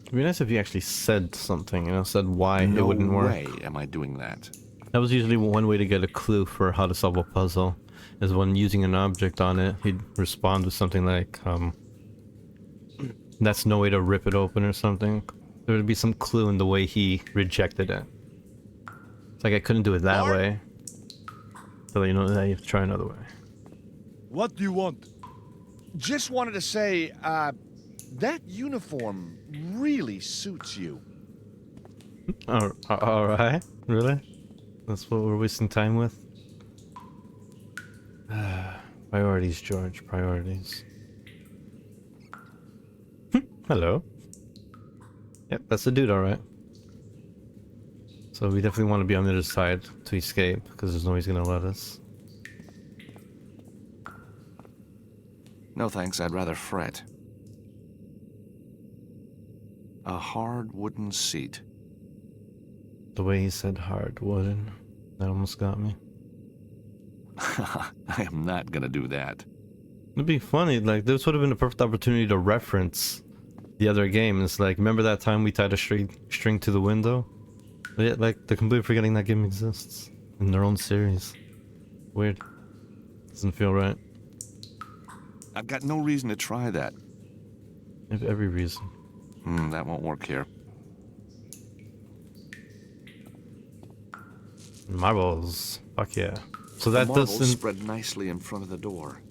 It'd be nice if he actually said something, you know, said why it wouldn't work. No way am I doing that. That was usually one way to get a clue for how to solve a puzzle, is when using an object on it, he'd respond with something like, that's no way to rip it open or something. There would be some clue in the way he rejected it. It's like I couldn't do it that way. So you know that you have to try another way. What do you want? Just wanted to say, that uniform really suits you. Alright, really? That's what we're wasting time with? Priorities, George, priorities. Hello. Yep, that's the dude, alright. So we definitely want to be on the other side to escape, because there's no way he's gonna let us. No thanks, I'd rather fret. A hard wooden seat. The way he said hard wooden, that almost got me. I am not gonna do that. It'd be funny, like, this would have been a perfect opportunity to reference the other game. It's like, remember that time we tied a string to the window? But yeah, like, they're completely forgetting that game exists in their own series. Weird. Doesn't feel right. I've got no reason to try that. I have every reason. That won't work here. Marbles. Fuck yeah. So The that marbles doesn't... spread nicely in front of the door.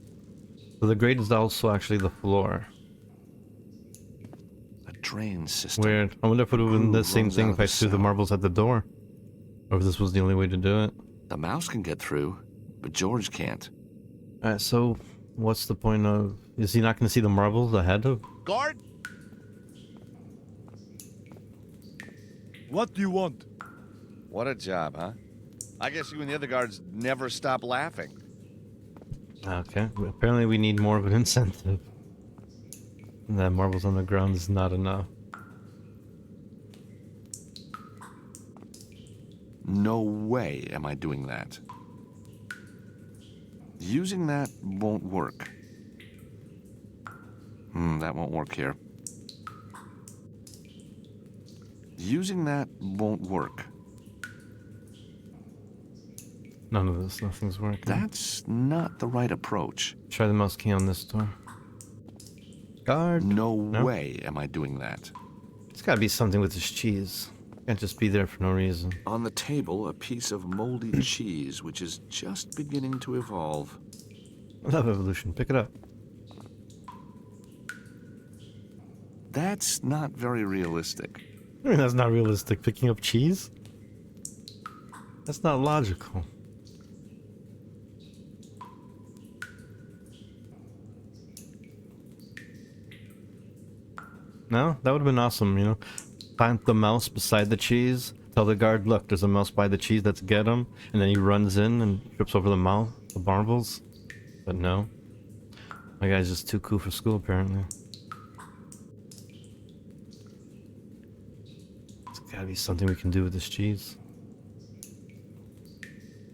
So the grate is also actually the floor. A drain system. Weird. I wonder if it would have been the Groove same runs thing out if of I the threw the cell. marbles at the door. Or if this was the only way to do it. The mouse can get through, but George can't. Alright, so what's the point of... Is he not going to see the marbles ahead of... Guard? What do you want? What a job, huh? I guess you and the other guards never stop laughing. Okay, well, apparently we need more of an incentive. And that marbles on the ground is not enough. No way am I doing that. Using that won't work. That won't work here. Using that won't work. None of this, nothing's working. That's not the right approach. Try the mouse key on this door. Guard. No way am I doing that. It's gotta be something with this cheese. Can't just be there for no reason. On the table, a piece of moldy cheese, which is just beginning to evolve. I love evolution. Pick it up. That's not very realistic. I mean, that's not realistic. Picking up cheese? That's not logical. No? That would have been awesome, you know? Plant the mouse beside the cheese. Tell the guard, look, there's a mouse by the cheese, let's get him. And then he runs in and trips over the marbles. But no. My guy's just too cool for school, apparently. There's gotta be something we can do with this cheese.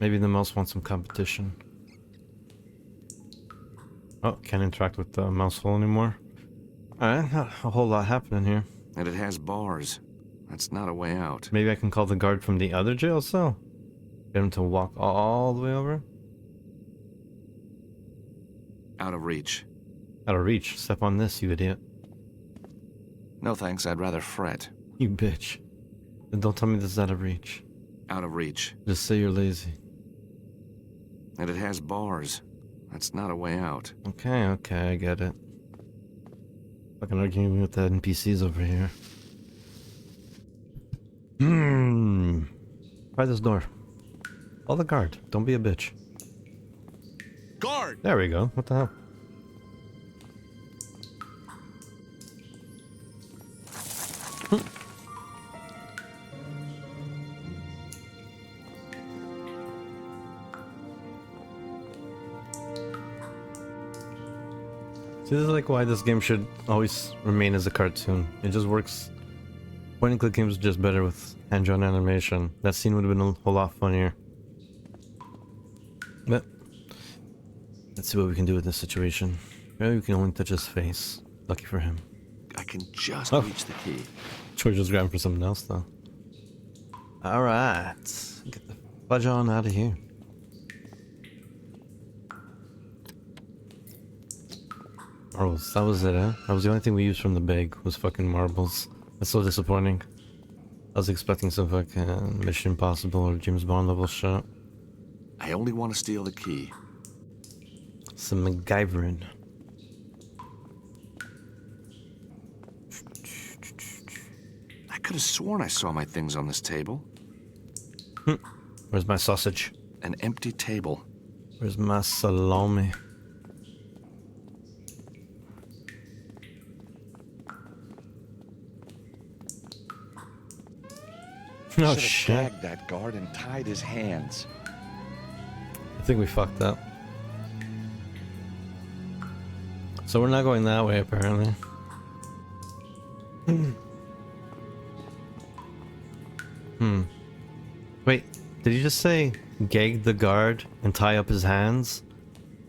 Maybe the mouse wants some competition. Oh, can't interact with the mouse hole anymore. Alright, not a whole lot happening here. And it has bars. That's not a way out. Maybe I can call the guard from the other jail cell? Get him to walk all the way over? Out of reach. Out of reach. Step on this, you idiot. No thanks, I'd rather fret. You bitch. Then don't tell me this is out of reach. Out of reach. Just say you're lazy. And it has bars. That's not a way out. Okay, I get it. Fucking arguing with the NPCs over here. Try this door. Call the guard. Don't be a bitch. Guard! There we go. What the hell? See, this is like why this game should always remain as a cartoon. It just works. Point and click games are just better with hand-drawn animation. That scene would have been a whole lot funnier. But let's see what we can do with this situation. Maybe we can only touch his face. Lucky for him. I can just reach the key. George was grabbing for something else though. Alright. Get the fudge on out of here. Marbles, that was it, huh? That was the only thing we used from the bag, was fucking marbles. That's so disappointing. I was expecting some fucking Mission Impossible or James Bond level shit. I only want to steal the key. Some MacGyvering. I could have sworn I saw my things on this table. Where's my sausage? An empty table. Where's my salami? No Should've shit. gagged that guard and tied his hands. I think we fucked up. So we're not going that way, apparently. Wait, did you just say gag the guard and tie up his hands?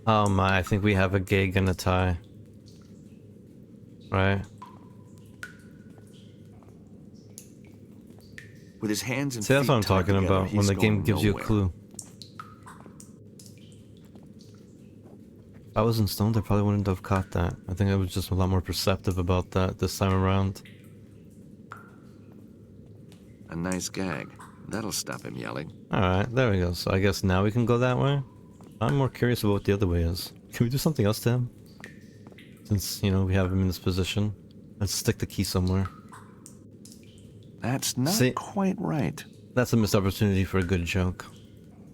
Oh my, I think we have a gag and a tie. Right? With his hands and See, that's feet what I'm tied talking together, about, when he's the game going gives you a nowhere. clue. If I wasn't stoned, I probably wouldn't have caught that. I think I was just a lot more perceptive about that this time around. A nice gag. That'll stop him yelling. Alright, there we go. So I guess now we can go that way? I'm more curious about what the other way is. Can we do something else to him? Since, you know, we have him in this position. Let's stick the key somewhere. That's not See- quite right. That's a missed opportunity for a good joke.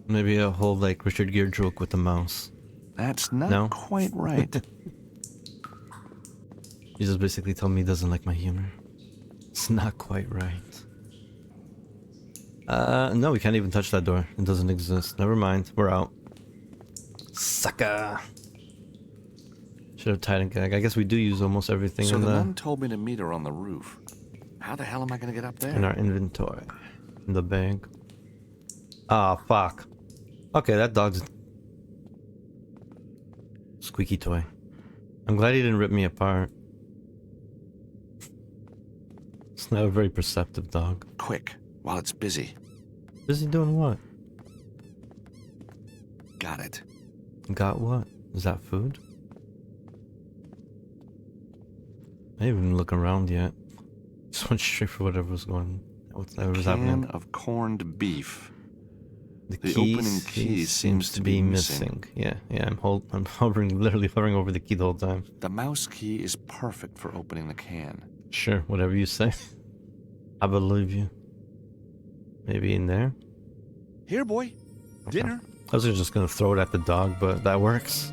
Maybe a whole, like, Richard Gere joke with the mouse. That's not No? quite right. He just basically told me he doesn't like my humor. It's not quite right. No, we can't even touch that door. It doesn't exist. Never mind. We're out. Sucker. Should have tied and gag. I guess we do use almost everything So in the nun told me to meet her on the roof. How the hell am I gonna get up there? in our inventory. In the bag. Ah, fuck. Okay, that dog's squeaky toy. I'm glad he didn't rip me apart. It's not a very perceptive dog. Quick, while it's busy. Is he doing what? Got it. Got what? Is that food? I didn't even look around yet. Just went straight for whatever's whatever's happening. Can of corned beef. The opening key seems to be missing. Yeah, I'm hovering, literally hovering over the key the whole time. The mouse key is perfect for opening the can. Sure, whatever you say. I believe you. Maybe in there? Here, boy. Dinner. I was just gonna throw it at the dog, but that works.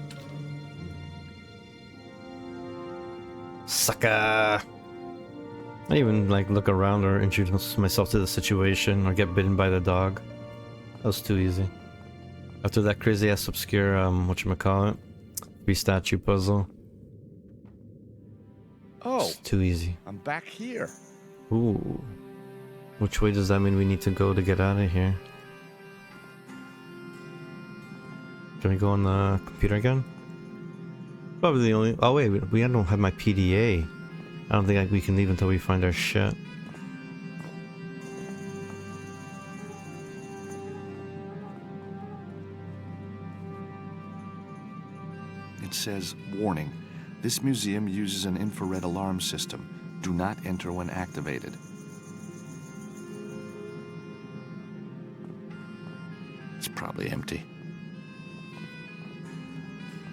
Sucker! I didn't even like look around or introduce myself to the situation or get bitten by the dog. That was too easy. After that crazy ass obscure whatchamacallit, free statue puzzle. Oh, It's too easy. I'm back here. Ooh. Which way does that mean we need to go to get out of here? Can we go on the computer again? Probably the only... Oh wait, we don't have my PDA. I don't think we can leave until we find our shit. It says, warning. This museum uses an infrared alarm system. Do not enter when activated. It's probably empty.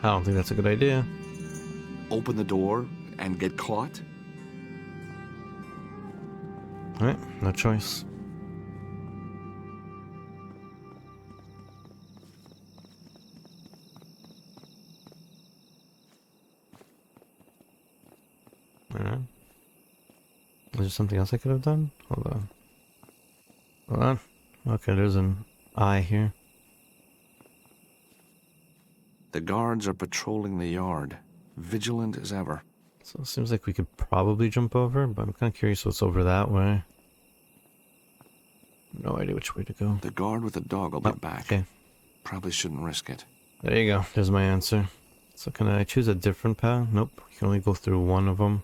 I don't think that's a good idea. Open the door and get caught? Alright, no choice. Alright. Is there something else I could have done? Hold on. Hold on. Okay, there's an eye here. The guards are patrolling the yard, vigilant as ever. So it seems like we could probably jump over, but I'm kind of curious what's over that way. No idea which way to go. The guard with the dog will be back. Okay. Probably shouldn't risk it. There you go. There's my answer. So can I choose a different path? Nope. You can only go through one of them.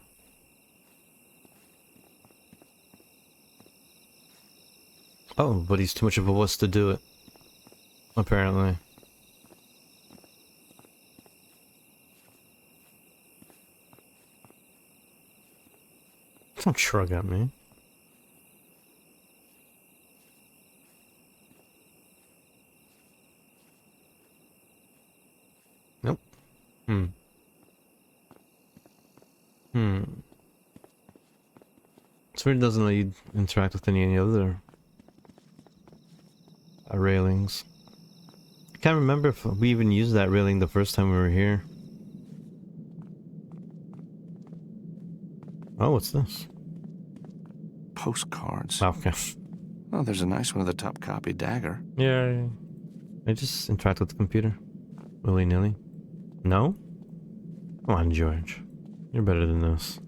Oh, but he's too much of a wuss to do it. Apparently. Don't shrug at me. Nope. It's weird it doesn't let you interact with any other railings. I can't remember if we even used that railing the first time we were here. Oh, what's this? Postcards. Okay. Oh, there's a nice one of the top copy dagger. Yeah. I just interact with the computer. Willy-nilly. No? Come on, George. You're better than this.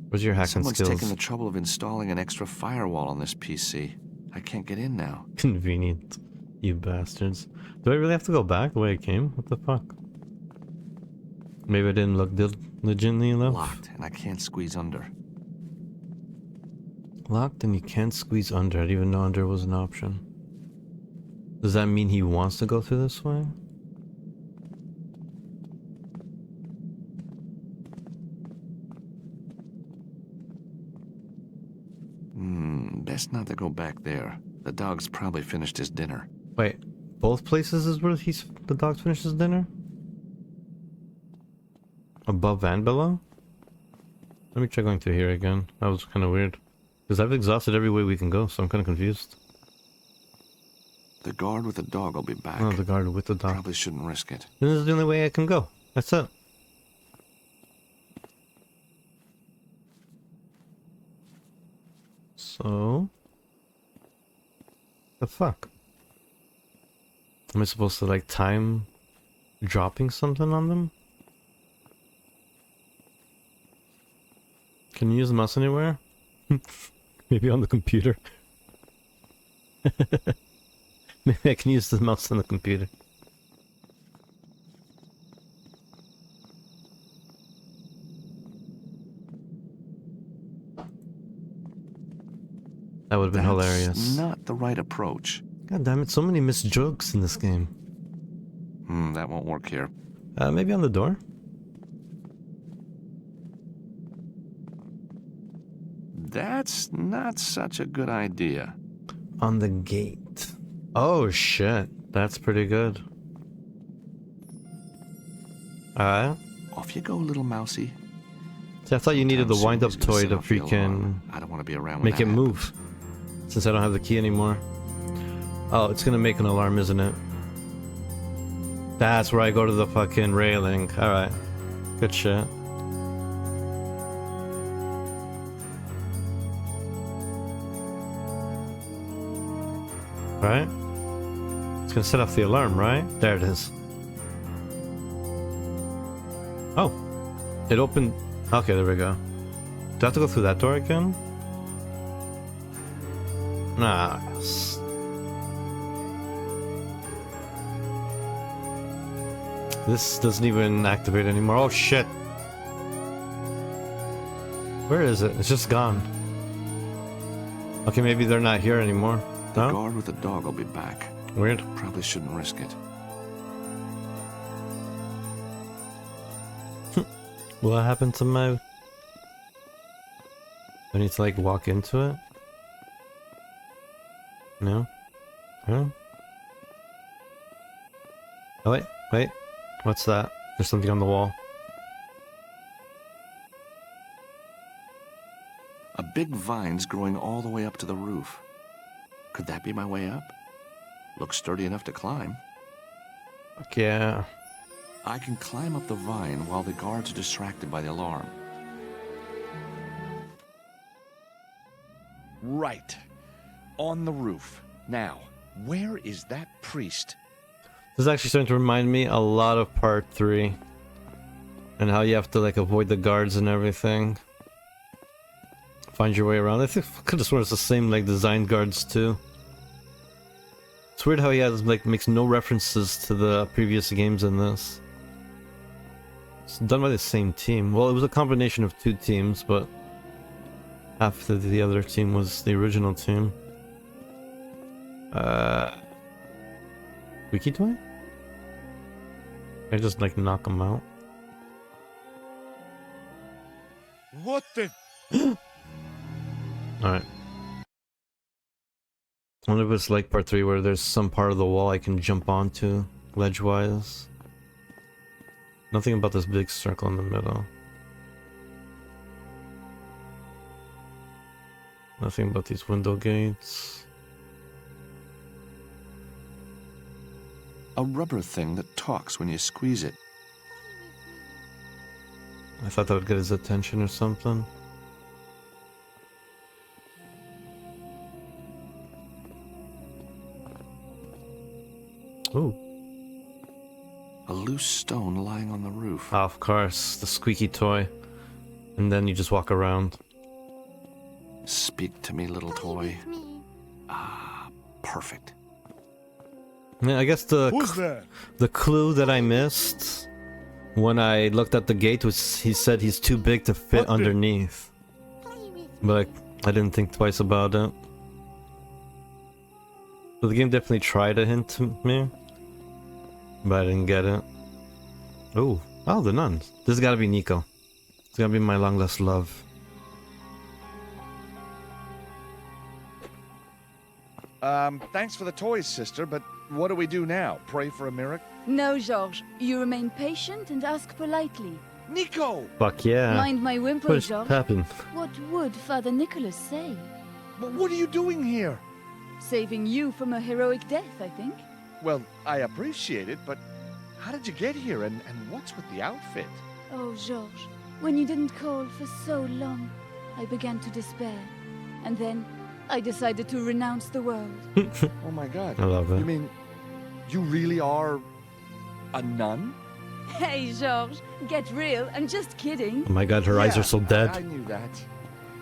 Where's your hacking Someone's skills? taken the trouble of installing an extra firewall on this PC. I can't get in now. Convenient. You bastards. Do I really have to go back the way I came? What the fuck? Maybe I didn't look diligently enough? Locked, and I can't squeeze under. Locked and you can't squeeze under. I didn't even know under was an option. Does that mean he wants to go through this way? Best not to go back there. The dog's probably finished his dinner. Wait, both places is where the dog finished his dinner? Above and below? Let me try going through here again. That was kind of weird. Because I've exhausted every way we can go, so I'm kind of confused. The guard with the dog will be back. Oh, the guard with the dog. Probably shouldn't risk it. This is the only way I can go. That's it. So... The fuck? Am I supposed to like time dropping something on them? Can you use the mouse anywhere? Maybe on the computer. Maybe I can use the mouse on the computer. That would have been hilarious. Not the right approach. God damn it, so many missed jokes in this game. That won't work here. Maybe on the door? That's not such a good idea. On the gate. Oh shit, that's pretty good. Alright. Off you go, little mousey. See, I thought you needed the Sometime wind-up soon he's toy gonna to set off the freaking alarm. I don't want to be around when make that it move. Since I don't have the key anymore. Oh, it's gonna make an alarm, isn't it? That's where I go to the fucking railing. Alright. Good shit. Right? It's gonna set off the alarm, right? There it is. Oh. It opened. Okay, there we go. Do I have to go through that door again? Nah. This doesn't even activate anymore. Oh shit. Where is it? It's just gone. Okay, maybe they're not here anymore. The No? guard with the dog will be back. Weird. Probably shouldn't risk it. What happened to my... I need to like walk into it? No? No? Oh wait, wait. What's that? There's something on the wall. A big vine's growing all the way up to the roof. Could that be my way up? Looks sturdy enough to climb. Fuck yeah. I can climb up the vine while the guards are distracted by the alarm. Right. On the roof. Now, where is that priest? This is actually starting to remind me a lot of part 3. And how you have to like avoid the guards and everything. Find your way around. I think I could have sworn it's the same like design guards too. It's weird how he has like makes no references to the previous games in this. It's done by the same team. Well, it was a combination of 2 teams, but half of the other team was the original team. Wiki toy? I just like knock them out. What the? Alright. I wonder if it's like part 3 where there's some part of the wall I can jump onto, ledge-wise. Nothing about this big circle in the middle. Nothing about these window gates. A rubber thing that talks when you squeeze it. I thought that would get his attention or something. Ooh. A loose stone lying on the roof. Oh, of course, the squeaky toy. And then you just walk around. Speak to me, little toy. Ah, perfect. Yeah, I guess Who's there? the clue that I missed when I looked at the gate was he said he's too big to fit What the- underneath. But I didn't think twice about it. So the game definitely tried to hint to me, but I didn't get it. Oh, the nuns. This has got to be Nico. It's gotta be my long lost love. Thanks for the toys, sister, but what do we do now? Pray for a miracle? No, Georges. You remain patient and ask politely. Nico! Fuck yeah. Mind my What wimple, just Georges. happened? What would Father Nicholas say? But what are you doing here? Saving you from a heroic death, I think. Well, I appreciate it, but how did you get here, and what's with the outfit? Oh, Georges, when you didn't call for so long, I began to despair. And then I decided to renounce the world. Oh my god. I love it. You mean you really are a nun? Hey, Georges, get real. I'm just kidding. Oh my god, her eyes Yeah, are so dead. I knew that.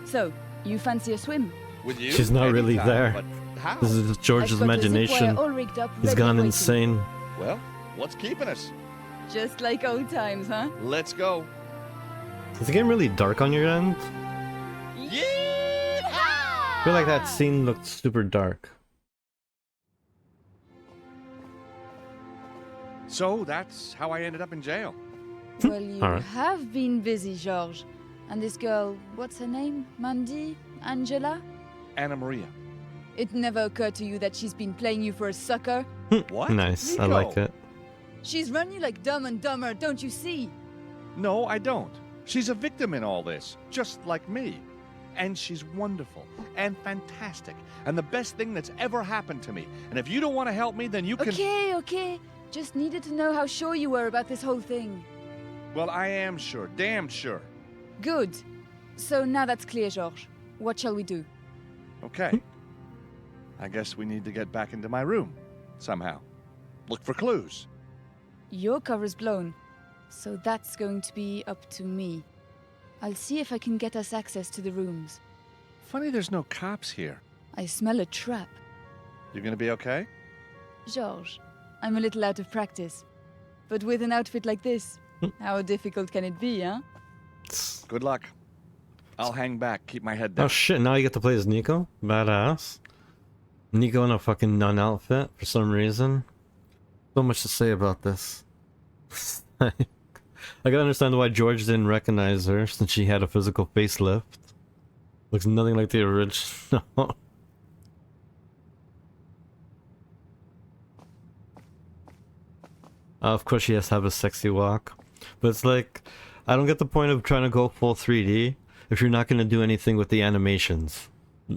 So, you fancy a swim? With you? She's not really Anytime, there. But how? This is George's I've got a zip imagination. wire all rigged up, He's ready gone waiting. insane. Well, what's keeping us? Just like old times, huh? Let's go. Is the game really dark on your end? I feel like that scene looked super dark. So that's how I ended up in jail. Well, you Alright. have been busy, Georges. And this girl, what's her name? Mandy? Angela? Anna Maria. It never occurred to you that she's been playing you for a sucker? What? Nice, I Nico. like it. She's run you like Dumb and Dumber, don't you see? No, I don't. She's a victim in all this, just like me. And she's wonderful and fantastic and the best thing that's ever happened to me. And if you don't want to help me, then you can... Okay. Just needed to know how sure you were about this whole thing. Well, I am sure, damn sure. Good. So now that's clear, Georges. What shall we do? Okay. I guess we need to get back into my room, somehow. Look for clues. Your cover's blown, so that's going to be up to me. I'll see if I can get us access to the rooms. Funny there's no cops here. I smell a trap. You gonna be okay? Georges, I'm a little out of practice. But with an outfit like this, how difficult can it be, huh? Good luck. I'll hang back, keep my head Oh down. shit, now you get to play as Nico? Badass. Nico in a fucking nun outfit for some reason. So much to say about this. I gotta understand why George didn't recognize her since she had a physical facelift. Looks nothing like the original. Of course she has to have a sexy walk. But it's like, I don't get the point of trying to go full 3D if you're not going to do anything with the animations.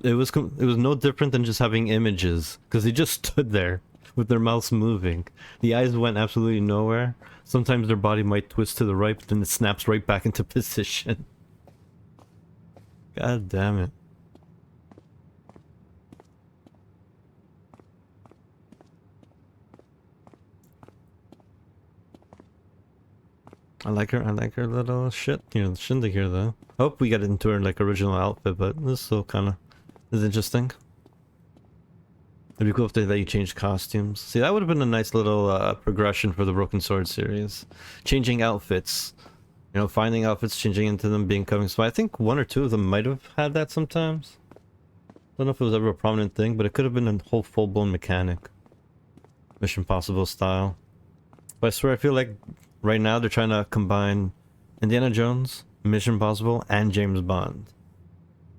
It was no different than just having images, because they just stood there with their mouths moving. The eyes went absolutely nowhere. Sometimes their body might twist to the right, but then it snaps right back into position. God damn it. I like her little shit, shindig here though. I hope we get into her like original outfit, but this still kinda is interesting. It'd be cool if they let you change costumes. See, that would have been a nice little progression for the Broken Sword series. Changing outfits. Finding outfits, changing into them, becoming so I think one or two of them might have had that sometimes. Don't know if it was ever a prominent thing, but it could have been a whole full-blown mechanic. Mission Impossible style. But I swear I feel like right now they're trying to combine Indiana Jones, Mission Impossible, and James Bond.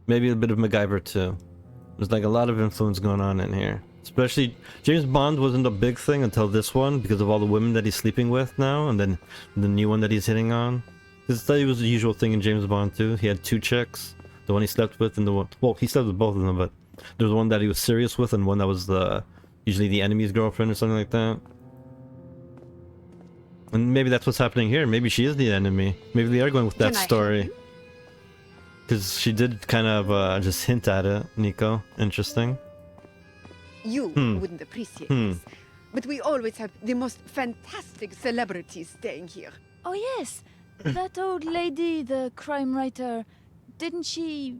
Maybe a bit of MacGyver too. There's like a lot of influence going on in here. Especially, James Bond wasn't a big thing until this one because of all the women that he's sleeping with now, and then the new one that he's hitting on. Because it was the usual thing in James Bond too. He had two chicks. The one he slept with and the one... Well, he slept with both of them, but there was one that he was serious with and one that was usually the enemy's girlfriend or something like that. And maybe that's what's happening here. Maybe she is the enemy. Maybe they are going with that Can I help story. you? Because she did kind of just hint at it, Nico. Interesting. You wouldn't appreciate this, but we always have the most fantastic celebrities staying here. Oh yes, that old lady, the crime writer, didn't she...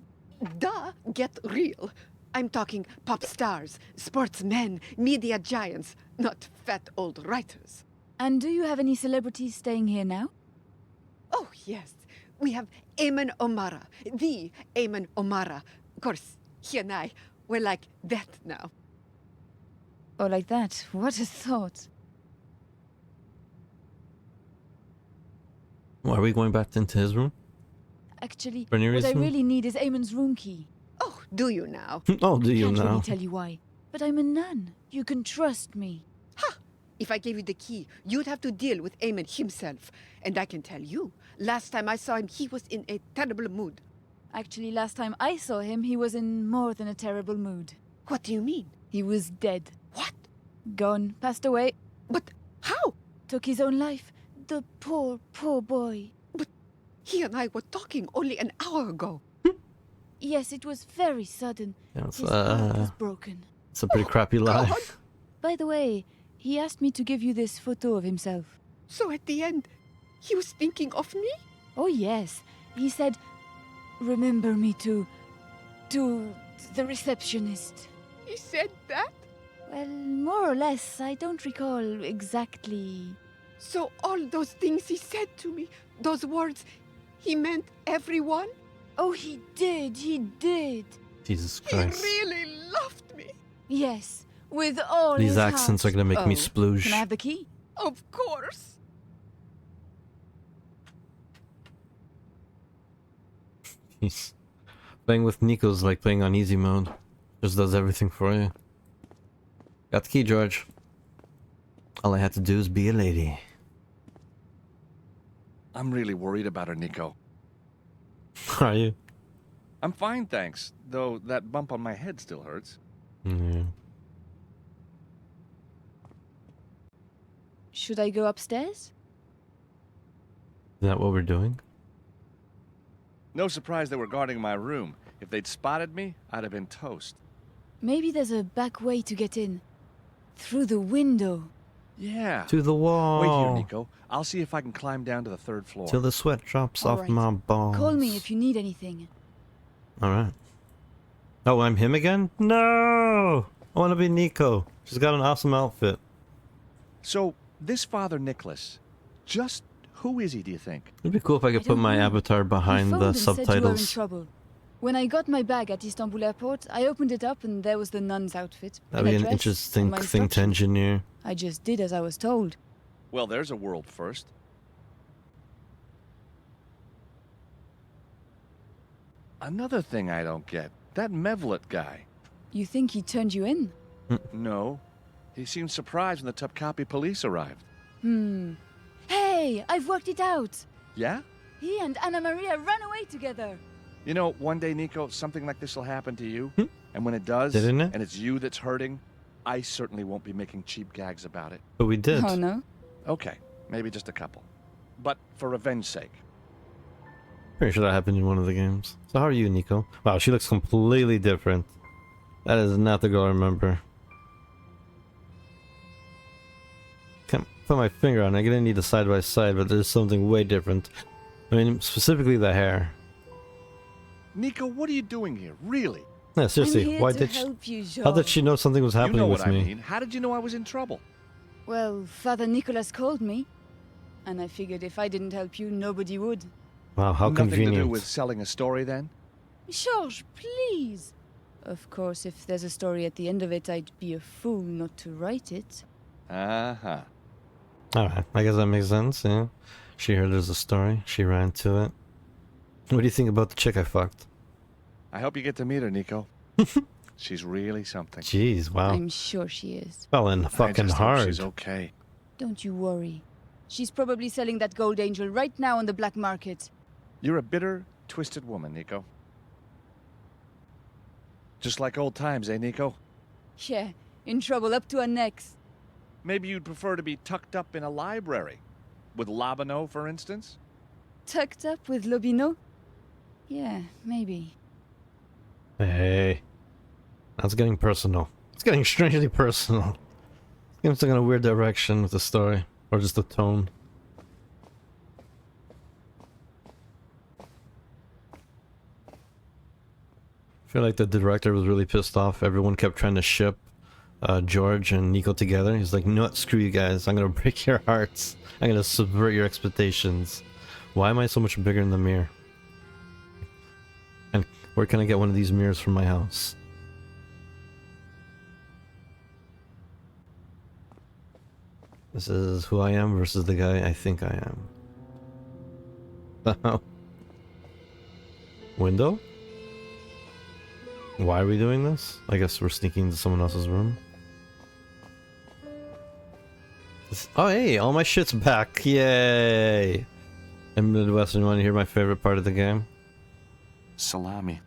Duh, get real. I'm talking pop stars, sportsmen, media giants, not fat old writers. And do you have any celebrities staying here now? Oh, yes. We have Eamon O'Mara, the Eamon O'Mara. Of course, he and I, we're like that now. Oh, like that. What a thought. Well, are we going back into his room? Actually, For any what I reason? really need is Eamon's room key. Oh, do you now? Oh, do you Can't now? really tell you why, but I'm a nun. You can trust me. Ha! If I gave you the key, you'd have to deal with Eamon himself. And I can tell you, last time I saw him, he was in a terrible mood. Actually, last time I saw him, he was in more than a terrible mood. What do you mean? He was dead. What? Gone. Passed away. But how? Took his own life. The poor, poor boy. He and I were talking only an hour ago. Yes, it was very sudden. Yeah, it's, His heart was broken. it's a pretty crappy lie. God. By the way, he asked me to give you this photo of himself. So at the end, he was thinking of me? Oh, yes. He said, remember me to the receptionist. He said that? Well, more or less. I don't recall exactly. So all those things he said to me, those words, he meant everyone? Oh, he did. He did. Jesus He Christ. really loved me. Yes, with all These his accents heart. are gonna make me Oh, splooge. Can I have the key? Of course. Jeez. Playing with Nico's like playing on easy mode. Just does everything for you. Got the key, George. All I had to do is be a lady. I'm really worried about her, Nico. Are you? I'm fine, thanks. Though that bump on my head still hurts. Yeah. Should I go upstairs? Is that what we're doing? No surprise they were guarding my room. If they'd spotted me, I'd have been toast. Maybe there's a back way to get in. Through the window. Yeah. To the wall. Wait here, Nico. I'll see if I can climb down to the 3rd floor. Till the sweat drops All off right. my balls. Call me if you need anything. Alright. Oh, I'm him again? No! I want to be Nico. She's got an awesome outfit. So, this Father Nicholas, just who is he, do you think? It'd be cool if I could I put don't my know. avatar He behind phoned the and said you were in subtitles. trouble. When I got my bag at Istanbul airport, I opened it up and there was the nun's outfit. That'd be and a an dress, interesting and my thing to instructions. engineer. I just did as I was told. Well, there's a world first. Another thing I don't get. That Mevlet guy. You think he turned you in? No. He seemed surprised when the Topkapi police arrived. Hey, I've worked it out. Yeah? He and Anna Maria ran away together. You know, one day, Nico, something like this will happen to you. And when it does, Didn't it? and it's you that's hurting, I certainly won't be making cheap gags about it. But we did. Oh no? Okay, maybe just a couple. But for revenge's sake. Pretty sure that happened in one of the games. So how are you, Nico? Wow, she looks completely different. That is not the girl I remember. Can't put my finger on it. I'm gonna need a side by side, but there's something way different. I mean, specifically the hair. Nico, what are you doing here? Really? Yeah, I'm seriously, here why to did she? help you, Jean. How did she know something was You happening know with what I me? mean. How did you know I was in trouble? Well, Father Nicholas called me. And I figured if I didn't help you, nobody would. Wow, how Nothing convenient. to do with selling a story, then? George, please. Of course, if there's a story at the end of it, I'd be a fool not to write it. Uh-huh. Alright, I guess that makes sense, yeah. She heard there's a story, she ran to it. What do you think about the chick I fucked? I hope you get to meet her, Nico. She's really something. Jeez, wow. I'm sure she is. Well, and I fucking just hope hard. she's okay. Don't you worry. She's probably selling that gold angel right now on the black market. You're a bitter, twisted woman, Nico. Just like old times, eh, Nico? Yeah, in trouble up to her necks. Maybe you'd prefer to be tucked up in a library. With Labano, for instance? Tucked up with Lobino? Yeah, maybe. Hey. That's getting personal. It's getting strangely personal. It's going in a weird direction with the story. Or just the tone. I feel like the director was really pissed off. Everyone kept trying to ship George and Nico together. He's like, no, screw you guys. I'm going to break your hearts. I'm going to subvert your expectations. Why am I so much bigger in the mirror? And where can I get one of these mirrors from my house? This is who I am versus the guy I think I am. Window? Why are we doing this? I guess we're sneaking into someone else's room. Oh hey, all my shit's back. Yay! I'm Midwestern. You want to hear my favorite part of the game? Salami.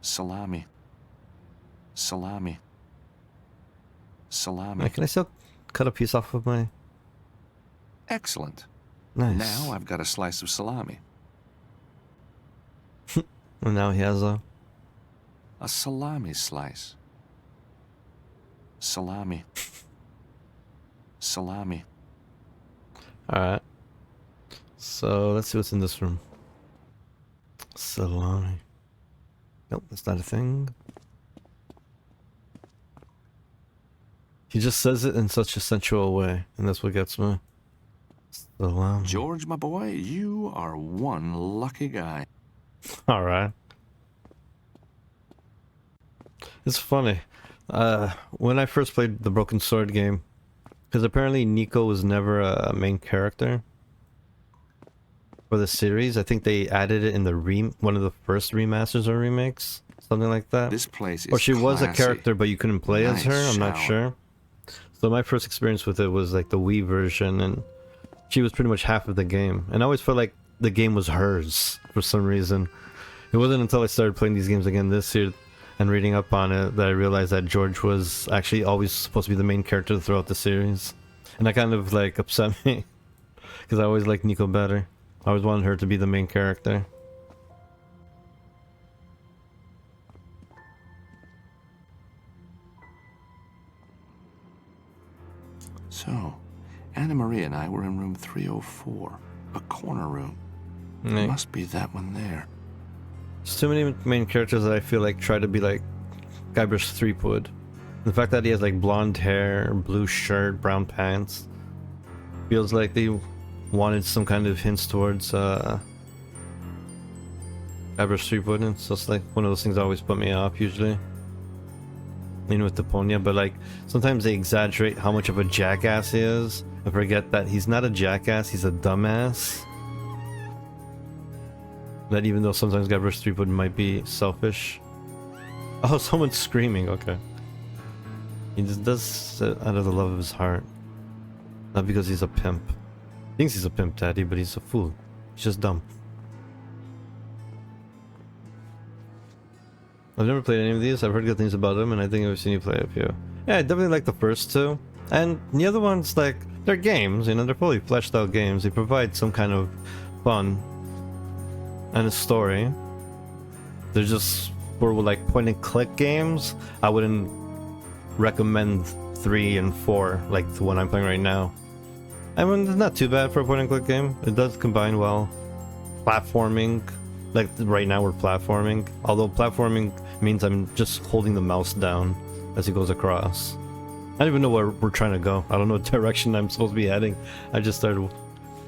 Salami. Salami. Salami. Can I still cut a piece off of my... Excellent. Nice. Now I've got a slice of salami. And now he has a... A salami slice. Salami. Salami. Alright. So, let's see what's in this room. Salami. Nope, that's not a thing. He just says it in such a sensual way, and that's what gets me. Salami. George, my boy, you are one lucky guy. Alright. It's funny. When I first played the Broken Sword game, because apparently Nico was never a main character for the series. I think they added it in the one of the first remasters or remakes, something like that. This place is Or she was a classy. character, but you couldn't play as her. Nice I'm not shower. sure. So my first experience with it was like the Wii version, and she was pretty much half of the game. And I always felt like the game was hers for some reason. It wasn't until I started playing these games again this year and reading up on it that I realized that George was actually always supposed to be the main character throughout the series. And that kind of like upset me, because I always liked Nico better. I always wanted her to be the main character. So, Anna Maria and I were in room 304, a corner room. Right. Must be that one there. There's too many main characters that I feel like try to be like Guybrush Threepwood. The fact that he has like blonde hair, blue shirt, brown pants, feels like they wanted some kind of hints towards Guybrush Threepwood. And it's just like one of those things that always put me off usually. Even with Deponia, but like sometimes they exaggerate how much of a jackass he is and forget that he's not a jackass, he's a dumbass. That even though sometimes Guybrush Threepwood might be selfish. Oh, someone's screaming, okay. He just does it out of the love of his heart. Not because he's a pimp. Thinks he's a pimp daddy, but he's a fool. He's just dumb. I've never played any of these. I've heard good things about them, and I think I've seen you play a few. Yeah, I definitely like the first two. And the other ones, like, they're games, you know, they're fully fleshed out games. They provide some kind of fun and a story. They're just, for like point and click games, I wouldn't recommend 3 and 4, like the one I'm playing right now. I mean, it's not too bad for a point and click game. It does combine well. Platforming, like right now we're platforming. Although platforming means I'm just holding the mouse down as he goes across. I don't even know where we're trying to go. I don't know what direction I'm supposed to be heading. I just started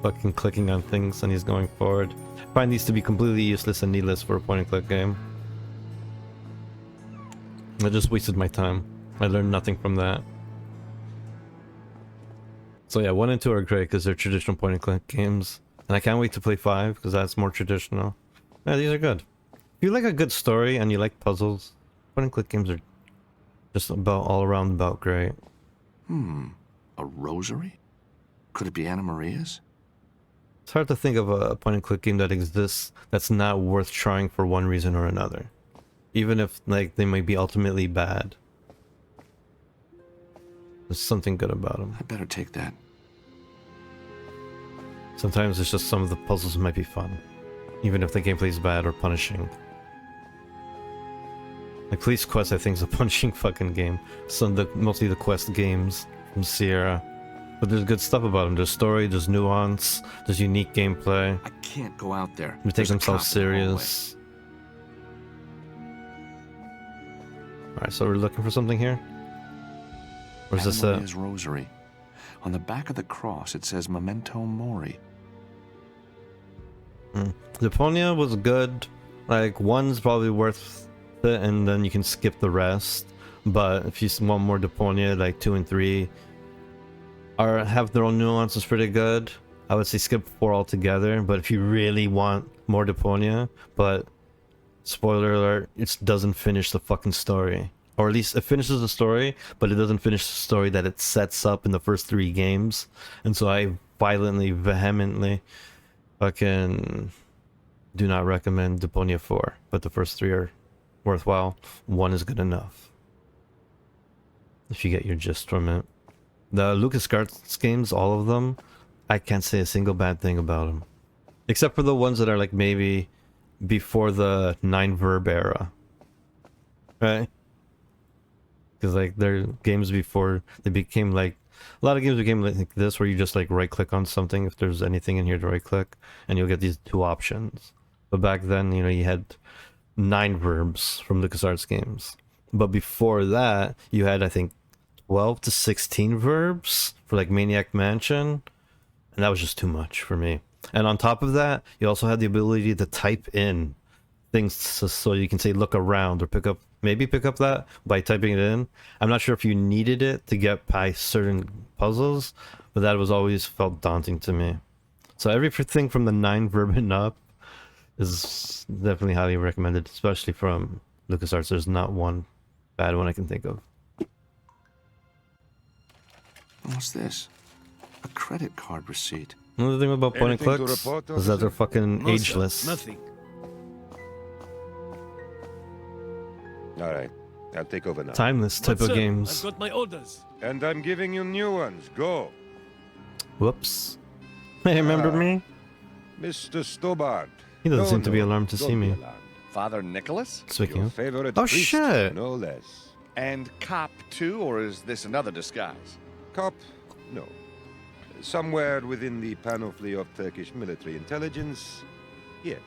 fucking clicking on things and he's going forward. I find these to be completely useless and needless for a point and click game. I just wasted my time. I learned nothing from that. So yeah, 1 and 2 are great because they're traditional point and click games. And I can't wait to play 5 because that's more traditional. Yeah, these are good. If you like a good story and you like puzzles, point and click games are just about all around about great. A rosary? Could it be Anna Maria's? It's hard to think of a point and click game that exists that's not worth trying for one reason or another. Even if like they might be ultimately bad. There's something good about them. I better take that. Sometimes it's just some of the puzzles might be fun. Even if the gameplay is bad or punishing. Like Police Quest I think is a punishing fucking game. Mostly the quest games from Sierra. But there's good stuff about them. There's story, there's nuance, there's unique gameplay. I can't go out there. They take There's a themselves cop in the hallway. serious. Alright, so we're looking for something here? Or is this Anna a... Maria's rosary. On the back of the cross it says Memento Mori. Deponia was good. Like, 1's probably worth it, and then you can skip the rest. But if you want more Deponia, like 2 and 3 have their own nuances pretty good. I would say skip 4 altogether, but if you really want more Deponia, but spoiler alert, it doesn't finish the fucking story. Or at least it finishes the story, but it doesn't finish the story that it sets up in the first 3 games. And so I vehemently fucking do not recommend Deponia 4, but the first 3 are worthwhile. 1 is good enough. If you get your gist from it. The LucasArts games, all of them, I can't say a single bad thing about them. Except for the ones that are like maybe before the 9 verb era, right? Because like there are games before they became like a lot of games became like this, where you just like right click on something if there's anything in here to right click, and you'll get these 2 options. But back then, you know, you had 9 verbs from LucasArts games. But before that, you had, I think, 12 to 16 verbs for like Maniac Mansion, and that was just too much for me. And on top of that, you also had the ability to type in things, so you can say look around or pick up that by typing it in. I'm not sure if you needed it to get past certain puzzles, but that was always felt daunting to me. So everything from the 9 verb and up is definitely highly recommended, especially from LucasArts. There's not one bad one I can think of. What's this? A credit card receipt. Another thing about point and Anything to clicks report, is that they're fucking No, sir, ageless. nothing. All right, I'll take over now. Timeless type But, of sir, games. I've got my orders. And I'm giving you new ones. Go. Whoops. Hey, remember me? Mr. Stobart. He doesn't No, seem to be no, alarmed to don't see be me. alarmed. Father Nicholas? Speaking Your of. favorite Oh, priest, shit. no less. And cop too, or is this another disguise? Cop? No. Somewhere within the panoply of Turkish military intelligence, yes.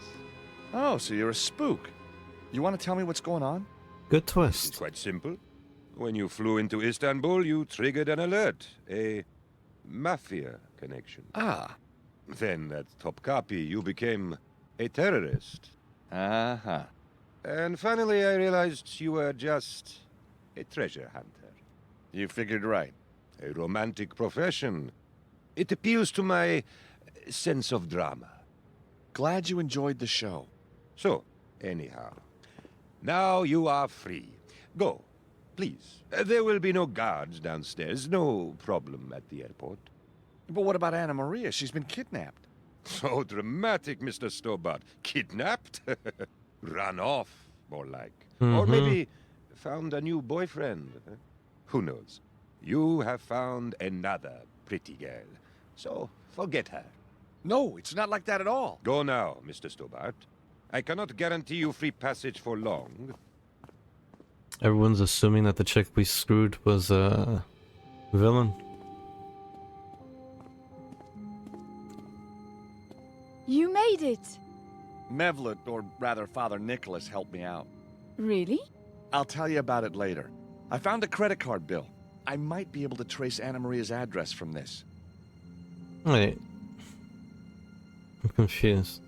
Oh, so you're a spook. You want to tell me what's going on? Good It's twist. quite simple. When you flew into Istanbul, you triggered an alert. A mafia connection. Ah. Then, at top copy, you became a terrorist. Uh-huh. And finally, I realized you were just a treasure hunter. You figured right. A romantic profession. It appeals to my sense of drama. Glad you enjoyed the show. So, anyhow, now you are free. Go, please. There will be no guards downstairs. No problem at the airport. But what about Anna Maria? She's been kidnapped. So dramatic, Mr. Stobart. Kidnapped? Run off, more like. Or maybe found a new boyfriend. Who knows? You have found another pretty girl. So forget her. No, it's not like that at all. Go now, Mr. Stobart. I cannot guarantee you free passage for long. Everyone's assuming that the chick we screwed was a villain. You made it! Mevlut, or rather Father Nicholas, helped me out. Really? I'll tell you about it later. I found a credit card bill. I might be able to trace Anna Maria's address from this. Wait. I'm confused.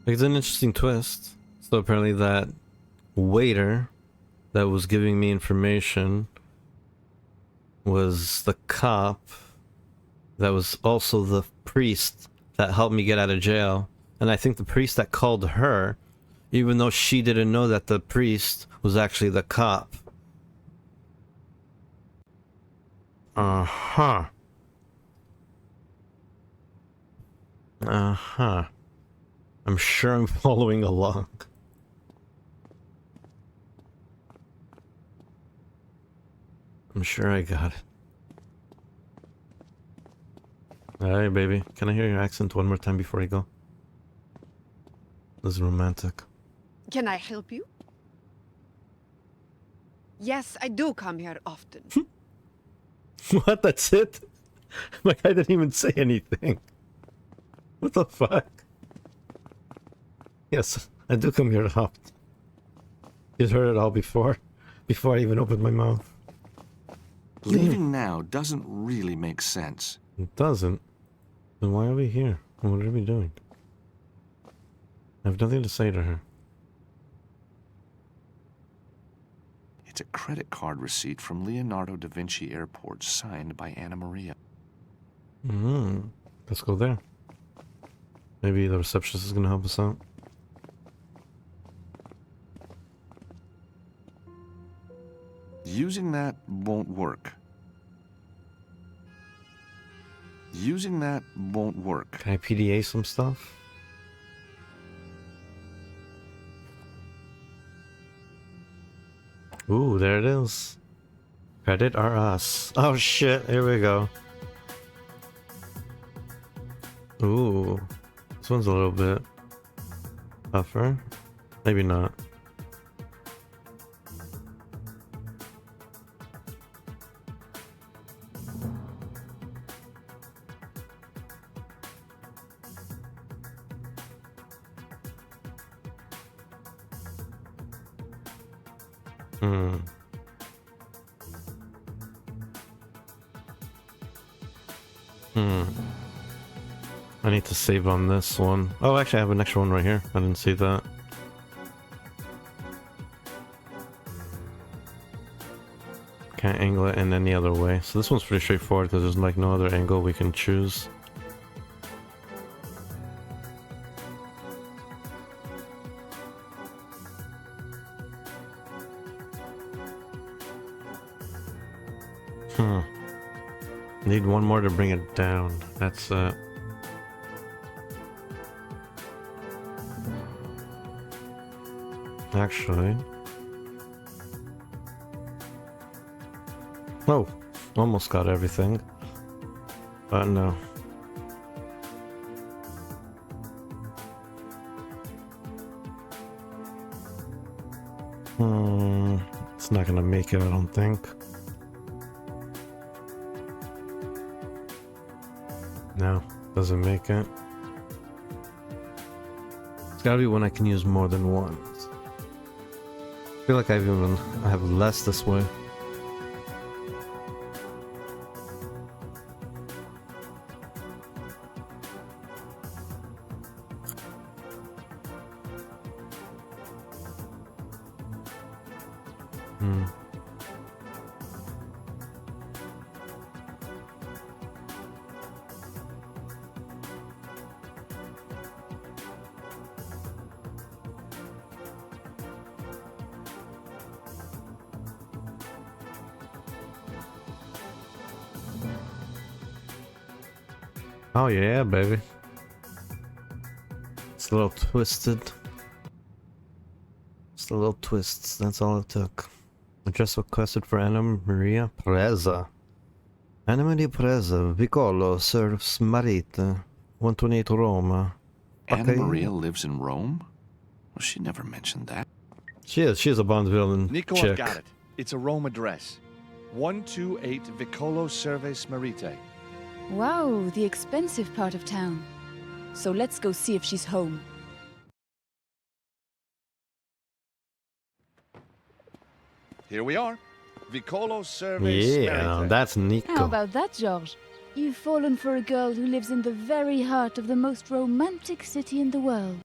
It's an interesting twist. So apparently that waiter that was giving me information was the cop that was also the priest that helped me get out of jail. And I think the priest that called her, even though she didn't know that the priest was actually the cop. Uh-huh. Uh-huh. I'm sure I'm following along. I'm sure I got it. Alright, baby. Can I hear your accent one more time before I go? This is romantic. Can I help you? Yes, I do come here often. What? That's it? My guy didn't even say anything. What the fuck? Yes, I do come here often. You've heard it all before I even opened my mouth. Leaving now doesn't really make sense. It doesn't. Then why are we here? And what are we doing? I have nothing to say to her. It's a credit card receipt from Leonardo da Vinci Airport signed by Anna Maria. Let's go there. Maybe the receptionist is gonna help us out. Using that won't work. Using that won't work. Can I PDA some stuff? Ooh, there it is. Credit or us. Oh shit, here we go. Ooh, this one's a little bit Tougher? Maybe not. Hmm. I need to save on this one. Oh, actually, I have an extra one right here. I didn't see that. Can't angle it in any other way. So this one's pretty straightforward because there's like no other angle we can choose. Need one more to bring it down. That's it. Actually. Oh, almost got everything. But no. It's not gonna make it, I don't think. No, doesn't make it. It's gotta be one I can use more than once. I feel like I have less this way. Oh yeah, baby. It's a little twisted. Just a little twists, that's all it took. Address requested for Anna Maria Preza. Anna Maria Preza, Vicolo, serves Marita, 128 Roma. Anna Okay. Maria lives in Rome? Well, she never mentioned that. She is a Bond villain Nico, chick. I've got it. It's a Rome address. 128 Vicolo Serves Marite. Wow, the expensive part of town. So let's go see if she's home. Here we are. Vicolo Serves Yeah, Marite. that's How Nico. about that, George? You've fallen for a girl who lives in the very heart of the most romantic city in the world.